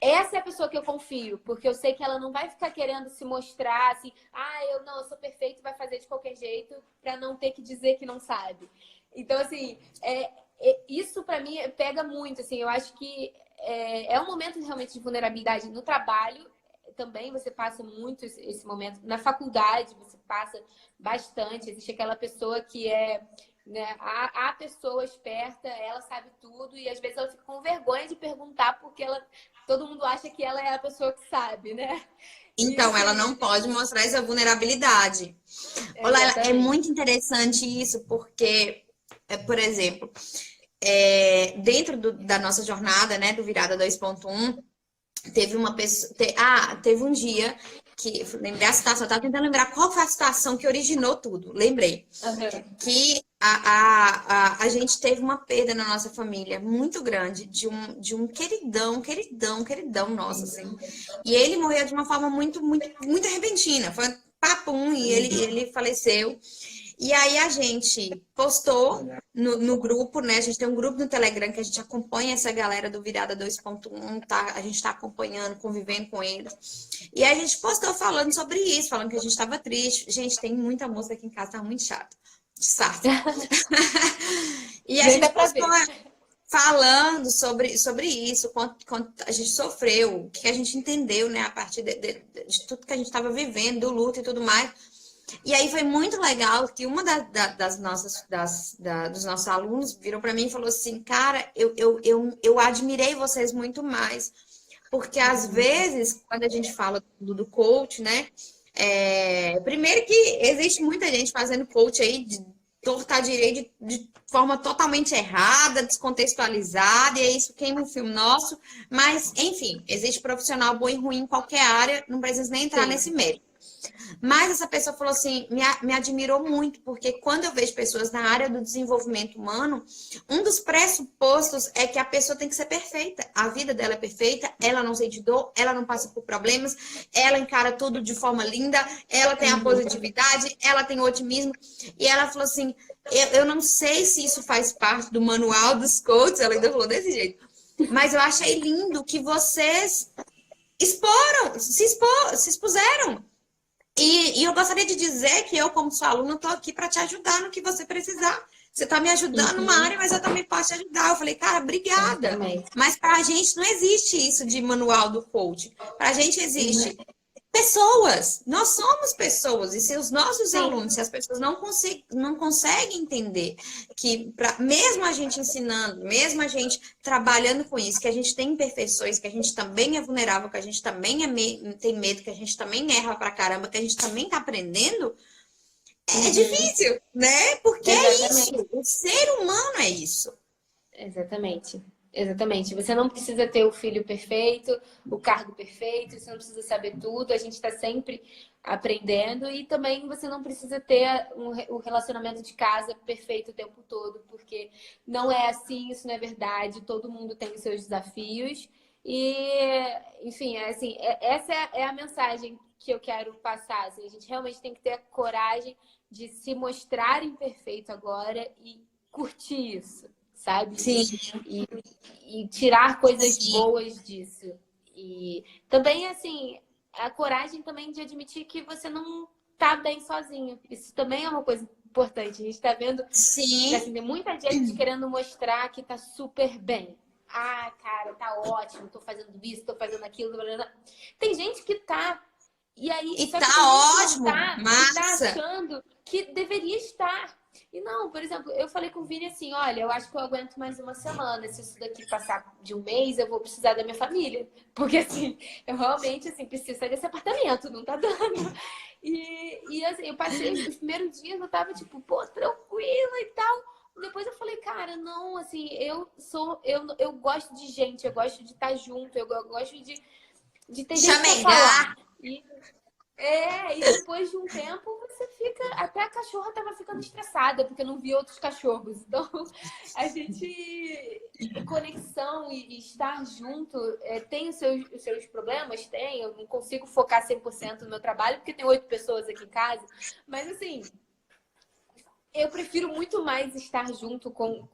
Essa é a pessoa que eu confio, porque eu sei que ela não vai ficar querendo se mostrar assim, eu sou perfeito, vai fazer de qualquer jeito para não ter que dizer que não sabe. Então, assim, isso para mim pega muito, assim, eu acho que é um momento realmente de vulnerabilidade no trabalho, também você passa muito esse momento. Na faculdade você passa bastante, existe aquela pessoa que né, a pessoa esperta, ela sabe tudo e às vezes ela fica com vergonha de perguntar porque todo mundo acha que ela é a pessoa que sabe, né? Então, ela não pode mostrar essa vulnerabilidade. Olá, é muito interessante isso, porque, por exemplo, dentro da nossa jornada, né, do Virada 2.1, teve uma pessoa... teve um dia que... Lembrei a situação, eu estava tentando lembrar qual foi a situação que originou tudo. Lembrei. Que a gente teve uma perda na nossa família muito grande de um queridão nosso, assim. E ele morreu de uma forma muito, muito, muito repentina. Foi papum, e ele faleceu. E aí a gente postou no grupo, né? A gente tem um grupo no Telegram que a gente acompanha essa galera do Virada 2.1, tá? A gente tá acompanhando, convivendo com eles. E aí a gente postou falando sobre isso, falando que a gente tava triste. Gente, tem muita música aqui em casa, tá muito chato. Sabe? E a gente postou falando sobre isso, quanto a gente sofreu, o que a gente entendeu, né? A partir de tudo que a gente estava vivendo, do luto e tudo mais. E aí foi muito legal que uma dos nossos alunos virou para mim e falou assim, cara, eu admirei vocês muito mais. Porque às vezes, quando a gente fala do coach, né? Primeiro que existe muita gente fazendo coach aí de torta direito de forma totalmente errada, descontextualizada, e é isso queima o filme nosso. Mas, enfim, existe profissional bom e ruim em qualquer área, não precisa nem entrar nesse mérito. Mas essa pessoa falou assim, me admirou muito, porque quando eu vejo pessoas na área do desenvolvimento humano, um dos pressupostos é que a pessoa tem que ser perfeita. A vida dela é perfeita, ela não sente dor, ela não passa por problemas, ela encara tudo de forma linda, ela tem a positividade, ela tem o otimismo. E ela falou assim, eu não sei se isso faz parte do manual dos coaches, ela ainda falou desse jeito, mas eu achei lindo que vocês se expuseram. E eu gostaria de dizer que eu, como sua aluna, estou aqui para te ajudar no que você precisar. Você está me ajudando numa área, mas eu também posso te ajudar. Eu falei, cara, obrigada. Mas para a gente não existe isso de manual do coach. Para a gente existe pessoas. Nós somos pessoas. E se os nossos alunos, se as pessoas não conseguem entender que, mesmo a gente ensinando, mesmo a gente trabalhando com isso, que a gente tem imperfeições, que a gente também é vulnerável, que a gente também tem medo, que a gente também erra pra caramba, que a gente também tá aprendendo, é difícil, né? Porque é isso. O ser humano é isso. Exatamente. Exatamente. Você não precisa ter o filho perfeito, o cargo perfeito, você não precisa saber tudo, a gente está sempre aprendendo e também você não precisa ter o relacionamento de casa perfeito o tempo todo, porque não é assim, isso não é verdade, todo mundo tem os seus desafios e, enfim, essa é a mensagem que eu quero passar, assim, a gente realmente tem que ter a coragem de se mostrar imperfeito agora e curtir isso. Sabe? Sim. E tirar coisas boas disso. E também, assim, a coragem também de admitir que você não tá bem sozinho. Isso também é uma coisa importante. A gente tá vendo que, assim, tem muita gente querendo mostrar que tá super bem. Ah, cara, tá ótimo, tô fazendo isso, tô fazendo aquilo. Tem gente que tá. E aí, e tá ótimo, massa. E tá achando que deveria estar. E não, por exemplo, eu falei com o Vini assim, olha, eu acho que eu aguento mais uma semana. Se isso daqui passar de um mês, eu vou precisar da minha família. Porque, assim, eu realmente, assim, preciso sair desse apartamento, não tá dando. E assim, eu passei os primeiros dias, eu tava, tipo, pô, tranquila e tal. depois eu falei, cara, não, assim, eu gosto de gente, eu gosto de estar junto, eu gosto de ter gente pra Chamegar. falar. E depois de um tempo você fica. Até a cachorra tava ficando estressada, porque não via outros cachorros. Então, a gente. Conexão e estar junto tem os seus problemas? Tem. Eu não consigo focar 100% no meu trabalho, porque tem 8 pessoas aqui em casa. Mas, assim, eu prefiro muito mais estar junto com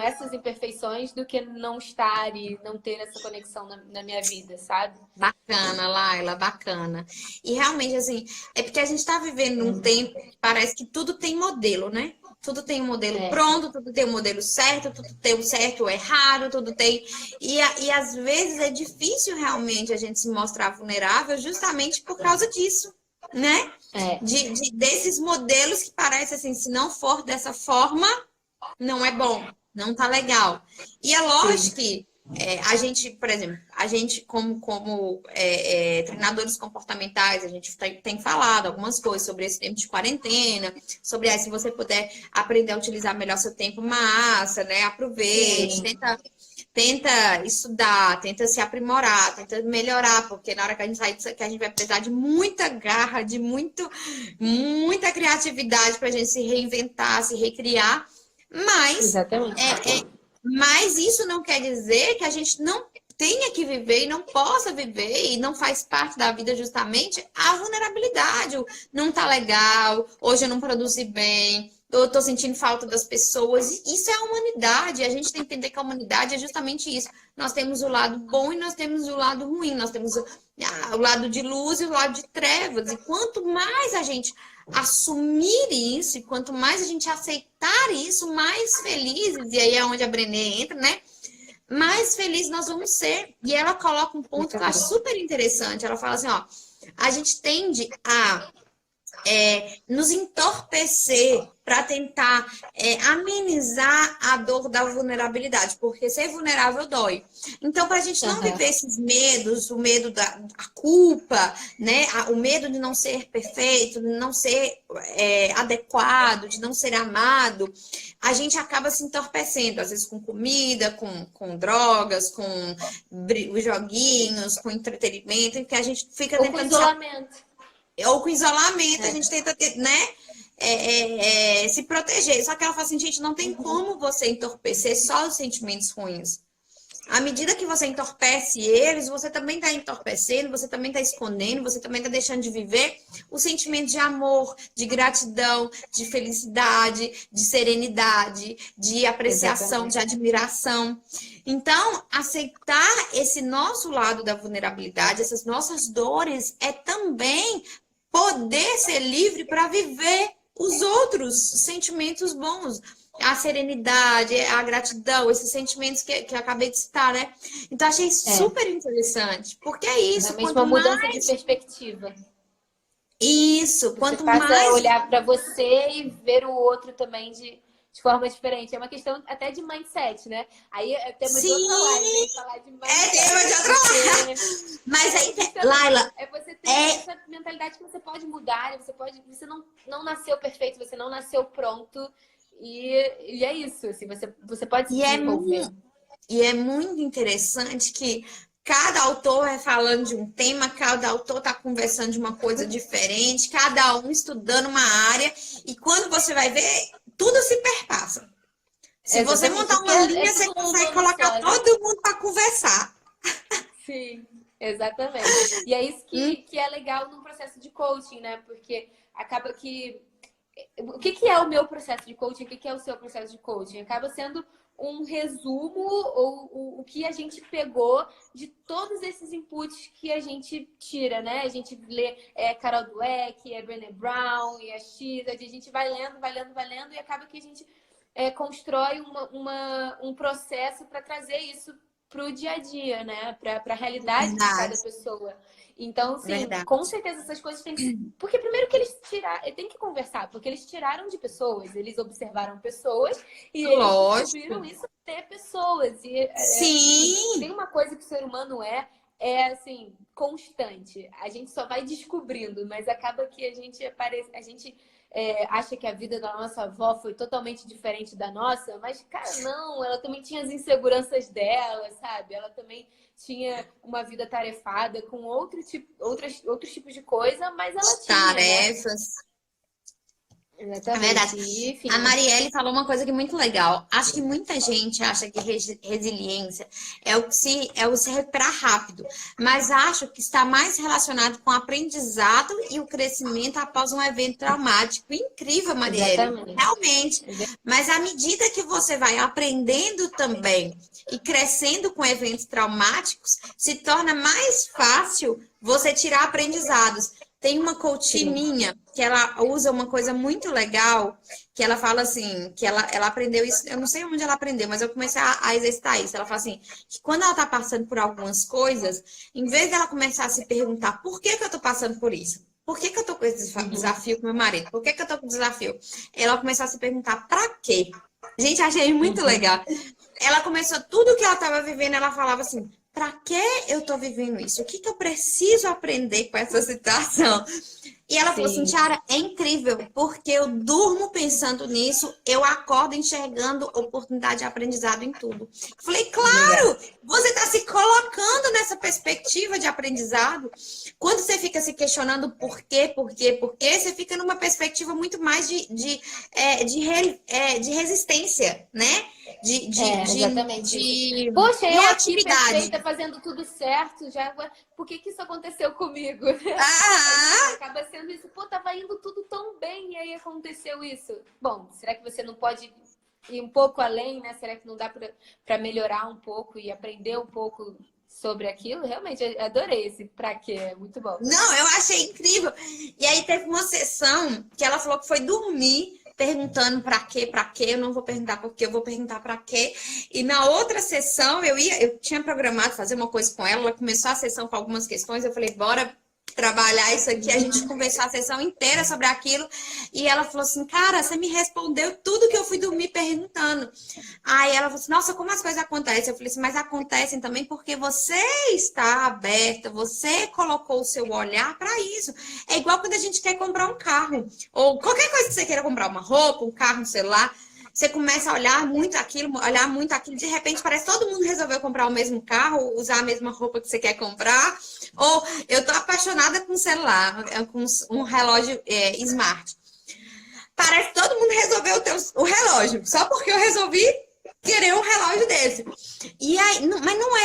essas imperfeições do que não estar e não ter essa conexão na minha vida, sabe? Bacana, Laila, bacana. E realmente, assim, é porque a gente está vivendo num tempo que parece que tudo tem modelo, né? Tudo tem um modelo pronto, tudo tem um modelo certo, tudo tem o certo ou errado, tudo tem. E às vezes é difícil realmente a gente se mostrar vulnerável justamente por causa disso, né? Desses modelos que parecem assim, se não for dessa forma, não é bom, não tá legal. E é lógico que a gente, por exemplo, a gente como treinadores comportamentais, a gente tem falado algumas coisas sobre esse tempo de quarentena, sobre se você puder aprender a utilizar melhor seu tempo massa, né? Aproveite, tenta estudar, tenta se aprimorar, tenta melhorar, porque na hora que a gente sair disso aqui, a gente vai precisar de muita garra, de muita criatividade para a gente se reinventar, se recriar. Mas isso não quer dizer que a gente não tenha que viver e não possa viver e não faz parte da vida justamente a vulnerabilidade. Não tá legal, hoje eu não produzi bem, eu tô sentindo falta das pessoas. Isso é a humanidade. A gente tem que entender que a humanidade é justamente isso. Nós temos o lado bom e nós temos o lado ruim. Nós temos o lado de luz e o lado de trevas. E quanto mais a gente assumir isso, e quanto mais a gente aceitar isso, mais felizes, e aí é onde a Brené entra, né? Mais felizes nós vamos ser. E ela coloca um ponto que eu acho super interessante. Ela fala assim, ó, a gente tende a nos entorpecer para tentar amenizar a dor da vulnerabilidade, porque ser vulnerável dói. Então, para a gente não viver esses medos, o medo da culpa, né? O medo de não ser perfeito, de não ser adequado, de não ser amado, a gente acaba se entorpecendo, às vezes com comida, com drogas, com joguinhos, com entretenimento, em que a gente fica tentando... Com isolamento. Ou com isolamento, a gente tenta, né, se proteger. Só que ela fala assim, gente, não tem como você entorpecer só os sentimentos ruins. À medida que você entorpece eles, você também está entorpecendo, você também está escondendo, você também está deixando de viver o sentimento de amor, de gratidão, de felicidade, de serenidade, de apreciação, de admiração. Então, aceitar esse nosso lado da vulnerabilidade, essas nossas dores, é também poder ser livre para viver os outros sentimentos bons. A serenidade, a gratidão, esses sentimentos que eu acabei de citar, né? Então, achei super interessante. Porque é isso. Realmente uma mudança de perspectiva. Isso. Quanto mais... a olhar para você e ver o outro também de forma diferente. É uma questão até de mindset, né? Aí é tema de outra live, né? Falar de mindset. É tema de outra live. Mas aí, Laila... você tem essa mentalidade que você pode mudar, você não nasceu perfeito, você não nasceu pronto. E é isso, assim, você pode se desenvolver. E é muito interessante que cada autor é falando de um tema, cada autor está conversando de uma coisa diferente, cada um estudando uma área, e quando você vai ver, tudo se perpassa. Se você montar uma linha, você consegue colocar todo mundo para conversar. Sim, exatamente. E é isso que é legal no processo de coaching, né? Porque acaba que... O que é o meu processo de coaching? O que é o seu processo de coaching? Acaba sendo um resumo ou o que a gente pegou de todos esses inputs que a gente tira, né? A gente lê Carol Dweck, Brené Brown e a X, a gente vai lendo e acaba que a gente constrói um processo para trazer isso para o dia a dia, né? Para a realidade de cada pessoa. Então, sim, com certeza essas coisas têm que... Porque primeiro que eles tiraram... Tem que conversar, porque eles tiraram de pessoas. Eles observaram pessoas e eles descobriram isso ter pessoas. E, sim! Tem uma coisa que o ser humano é assim, constante. A gente só vai descobrindo, mas acaba que a gente acha que a vida da nossa avó foi totalmente diferente da nossa, mas, cara, não, ela também tinha as inseguranças dela, sabe? Ela também tinha uma vida tarefada com outros tipos de coisa, mas ela tinha, né? Tarefas. É Exatamente. verdade. E, A enfim, Marielle falou uma coisa que é muito legal. Acho que muita gente acha que resiliência é o se recuperar rápido, mas acho que está mais relacionado com o aprendizado e o crescimento após um evento traumático. Incrível, Marielle, exatamente. realmente. Mas à medida que você vai aprendendo também e crescendo com eventos traumáticos, se torna mais fácil você tirar aprendizados. Tem uma coach Sim. minha que ela usa uma coisa muito legal, que ela fala assim, que ela aprendeu isso, eu não sei onde ela aprendeu, mas eu comecei a exercitar isso. Ela fala assim, que quando ela tá passando por algumas coisas, em vez dela começar a se perguntar por que que eu tô passando por isso? Por que que eu tô com esse desafio com meu marido? Por que que eu tô com desafio? Ela começou a se perguntar pra quê? Gente, achei muito legal. Ela começou, tudo que ela estava vivendo, ela falava assim, para que eu tô vivendo isso? O que que eu preciso aprender com essa situação? E ela falou assim, Sim. Tiara, é incrível, porque eu durmo pensando nisso, eu acordo enxergando oportunidade de aprendizado em tudo. Eu falei, Legal. claro, você está se colocando nessa perspectiva de aprendizado. Quando você fica se questionando por quê, você fica numa perspectiva muito mais de resistência, né? Exatamente isso. De Poxa, eu aqui reatividade. perfeita, fazendo tudo certo, já por que que isso aconteceu comigo? Ah, Acaba sendo isso. Pô, tava indo tudo tão bem e aí aconteceu isso. Bom, será que você não pode ir um pouco além, né? Será que não dá para melhorar um pouco e aprender um pouco sobre aquilo? Realmente, eu adorei esse pra quê? É muito bom. não, eu achei incrível. E aí teve uma sessão que ela falou que foi dormir perguntando pra quê, eu não vou perguntar por quê, eu vou perguntar pra quê. E na outra sessão eu tinha programado fazer uma coisa com ela, ela começou a sessão com algumas questões, eu falei, bora trabalhar isso aqui, a gente conversou a sessão inteira sobre aquilo, e ela falou assim, cara, você me respondeu tudo que eu fui dormir perguntando. Aí ela falou assim, nossa, como as coisas acontecem? Eu falei assim, mas acontecem também porque você está aberta, você colocou o seu olhar para isso. É igual quando a gente quer comprar um carro, ou qualquer coisa que você queira comprar, uma roupa, um carro, um celular, você começa a olhar muito aquilo, de repente parece que todo mundo resolveu comprar o mesmo carro, usar a mesma roupa que você quer comprar. Ou eu tô apaixonada com um celular, com um relógio smart. Parece que todo mundo resolveu ter o relógio, só porque eu resolvi querer um relógio desse. E aí, mas não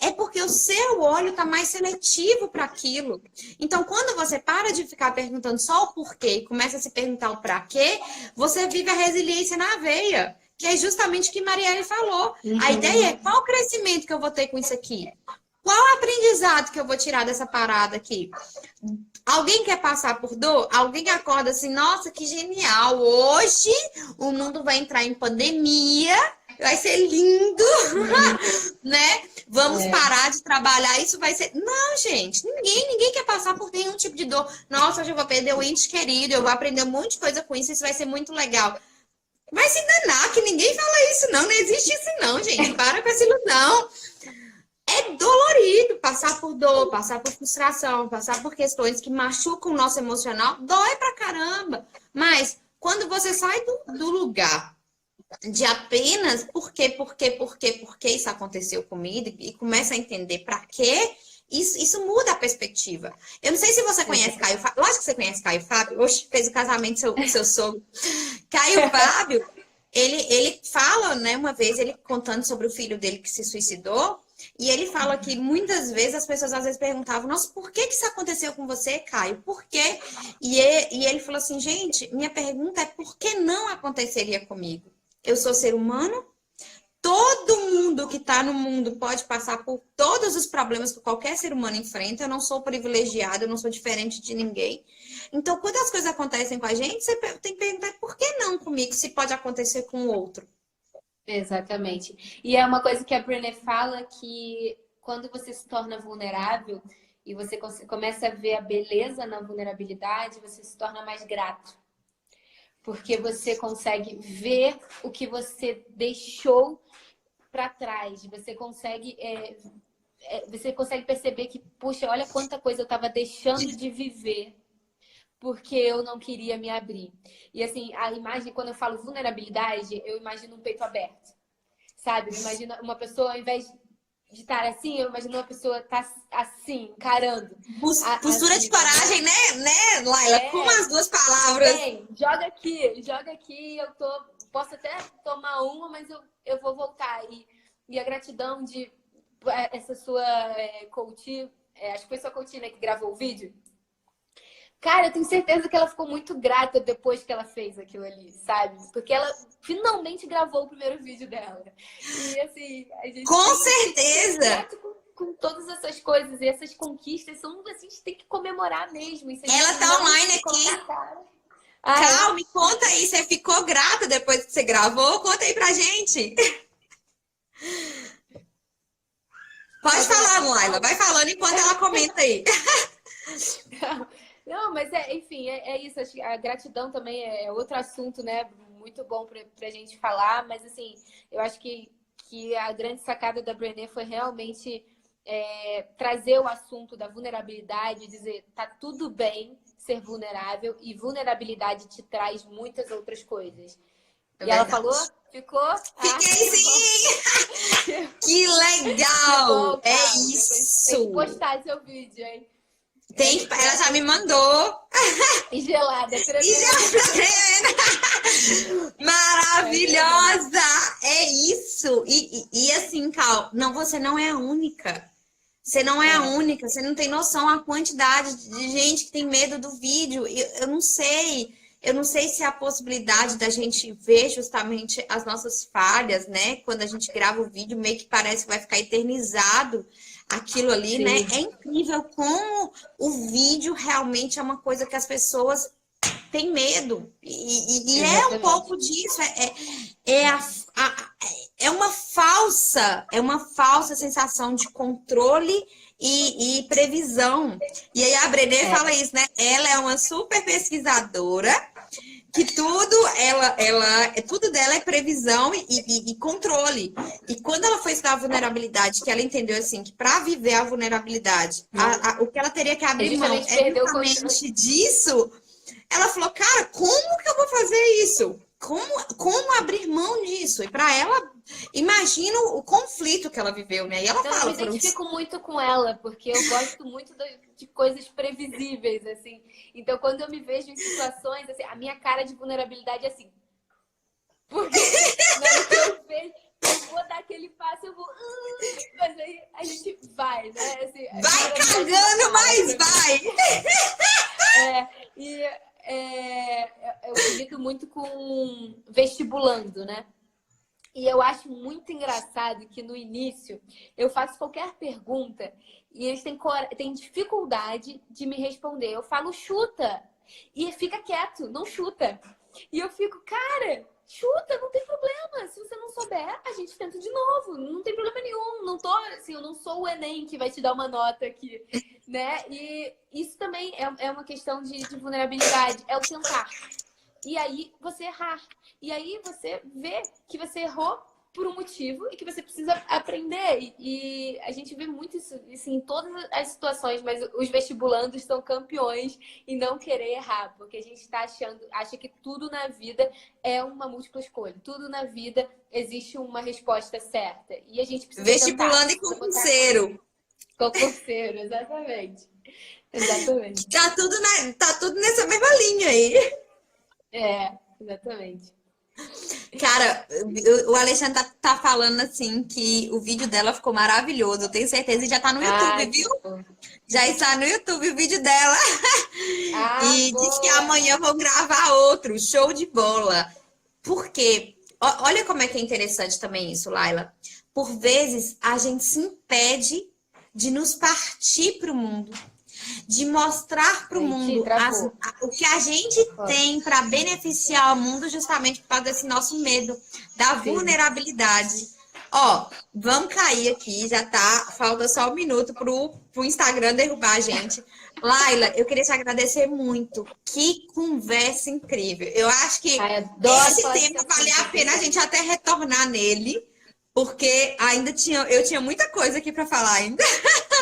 é porque o seu olho está mais seletivo para aquilo. Então, quando você para de ficar perguntando só o porquê e começa a se perguntar o para quê, você vive a resiliência na veia, que é justamente o que Marielle falou. A ideia é qual o crescimento que eu vou ter com isso aqui? Qual o aprendizado que eu vou tirar dessa parada aqui? Alguém quer passar por dor? Alguém acorda assim, nossa, que genial! Hoje o mundo vai entrar em pandemia, vai ser lindo, né? Vamos parar de trabalhar, isso vai ser. Não, gente, ninguém quer passar por nenhum tipo de dor. Nossa, hoje eu vou perder o ente querido, eu vou aprender um monte de coisa com isso vai ser muito legal. Vai se danar, que ninguém fala isso, não. Não existe isso, não, gente. Para com essa ilusão. É dolorido passar por dor, passar por frustração, passar por questões que machucam o nosso emocional, dói pra caramba. Mas quando você sai do lugar de apenas por que isso aconteceu comigo e começa a entender pra quê, isso muda a perspectiva. Eu não sei se você conhece Caio Fábio. Lógico que você conhece Caio Fábio. Hoje fez o casamento do seu sogro. Caio Fábio, ele fala, né, uma vez, ele contando sobre o filho dele que se suicidou. E ele fala que muitas vezes as pessoas às vezes perguntavam, nossa, por que isso aconteceu com você, Caio? Por quê? E ele falou assim, gente, minha pergunta é por que não aconteceria comigo? Eu sou ser humano, todo mundo que está no mundo pode passar por todos os problemas que qualquer ser humano enfrenta, eu não sou privilegiada, eu não sou diferente de ninguém. Então, quando as coisas acontecem com a gente, você tem que perguntar por que não comigo, se pode acontecer com o outro. Exatamente. E é uma coisa que a Brené fala que quando você se torna vulnerável e você começa a ver a beleza na vulnerabilidade, você se torna mais grato. Porque você consegue ver o que você deixou para trás. Você consegue você consegue perceber que, puxa, olha quanta coisa eu estava deixando de viver porque eu não queria me abrir. E assim, a imagem, quando eu falo vulnerabilidade, eu imagino um peito aberto, sabe? Eu imagino uma pessoa, ao invés de estar assim, eu imagino uma pessoa estar assim, encarando. Postura de coragem, né, Laila? Com as duas palavras. Bem, joga aqui, posso até tomar uma, mas eu vou voltar. E a gratidão de essa sua coach, acho que foi sua coach, né, que gravou o vídeo. Cara, eu tenho certeza que ela ficou muito grata depois que ela fez aquilo ali, sabe? Porque ela finalmente gravou o primeiro vídeo dela. E assim, a gente com certeza! Com todas essas coisas e essas conquistas, a gente tem que comemorar mesmo. Ela tá online aqui. Calma, me conta aí, você ficou grata depois que você gravou? Conta aí pra gente. Pode falar, Laila, vai falando enquanto ela comenta aí. Não, mas enfim, é isso. Acho que a gratidão também é outro assunto, né? Muito bom pra gente falar, mas assim, eu acho que a grande sacada da Brené foi realmente trazer o assunto da vulnerabilidade, dizer, tá tudo bem ser vulnerável e vulnerabilidade te traz muitas outras coisas. E ela falou, ficou? Fiquei sim! Que legal! Bom, isso! Tem que postar seu vídeo, hein? Ela já me mandou. E gelada, tremenda. Maravilhosa! É isso! E assim, Cal, não, você não é a única. Você não é a única. Você não tem noção a quantidade de gente que tem medo do vídeo. Eu não sei. Eu não sei se é a possibilidade da gente ver justamente as nossas falhas, né? Quando a gente grava o vídeo, meio que parece que vai ficar eternizado aquilo ali, Sim. né? É incrível como o vídeo realmente é uma coisa que as pessoas têm medo. E é um pouco disso. É uma falsa sensação de controle e previsão. E aí a Brené fala isso, né? Ela é uma super pesquisadora que tudo dela é previsão e controle. E quando ela foi estudar a vulnerabilidade, que ela entendeu assim, que para viver a vulnerabilidade, o que ela teria que abrir mão é justamente disso, ela falou, cara, como que eu vou fazer isso? Como abrir mão disso? E para ela, imagina o conflito que ela viveu, né? E ela fala... Eu me identifico muito com ela, porque eu gosto muito de coisas previsíveis, assim. Então, quando eu me vejo em situações, assim, a minha cara de vulnerabilidade é assim. Porque na hora que eu vejo, eu vou dar aquele passo, eu vou... Mas aí a gente vai, né? Assim, vai cagando, mas vai! Eu lido muito com vestibulando, né? E eu acho muito engraçado que no início eu faço qualquer pergunta e eles têm dificuldade de me responder. Eu falo, chuta. E fica quieto, não chuta. E eu fico, cara, chuta, não tem problema. Se você não souber, a gente tenta de novo. Não tem problema nenhum. Não tô, assim, eu não sou o Enem que vai te dar uma nota aqui, né? E isso também é uma questão de vulnerabilidade. É o tentar. E aí você errar. E aí você vê que você errou por um motivo e que você precisa aprender. E a gente vê muito isso em todas as situações, mas os vestibulandos são campeões em não querer errar, porque a gente acha que tudo na vida é uma múltipla escolha. Tudo na vida existe uma resposta certa. E a gente precisa vestibulando e concurseiro. Concurseiro, exatamente. Exatamente. Tá tudo nessa mesma linha aí. Exatamente. Cara, o Alexandre tá falando assim que o vídeo dela ficou maravilhoso. Eu tenho certeza, e já tá no YouTube, viu? Já está no YouTube o vídeo dela. E diz que amanhã vou gravar outro. Show de bola. Por quê? Olha como é que é interessante também isso, Laila. Por vezes, a gente se impede de nos partir para o mundo. De mostrar para o mundo o que a gente tem para beneficiar o mundo justamente por causa desse nosso medo, da vulnerabilidade. Ó, vamos cair aqui, já tá, falta só um minuto pro Instagram derrubar a gente. Laila, eu queria te agradecer muito. Que conversa incrível. Eu acho que esse tema vale a pena a gente até retornar nele, porque eu tinha muita coisa aqui para falar ainda.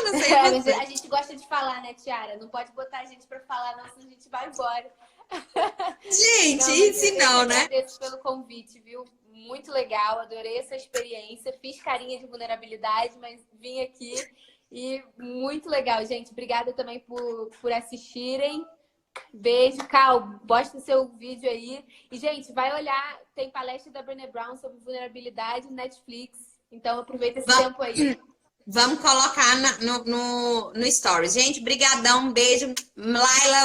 Não sei Mas você. a gente gosta de falar, né, Tiara? Não pode botar a gente para falar, não, senão a gente vai embora. Gente, Não, e mas se eu não, te né? agradeço pelo convite, viu? Muito legal, adorei essa experiência. Fiz carinha de vulnerabilidade, mas vim aqui e muito legal, gente. Obrigada também por assistirem. Beijo, Cal. Posta seu vídeo aí. E, gente, vai olhar. Tem palestra da Brené Brown sobre vulnerabilidade no Netflix. Então, aproveita esse Va- tempo aí. Vamos colocar no Stories. Gente, brigadão, beijo. Laila,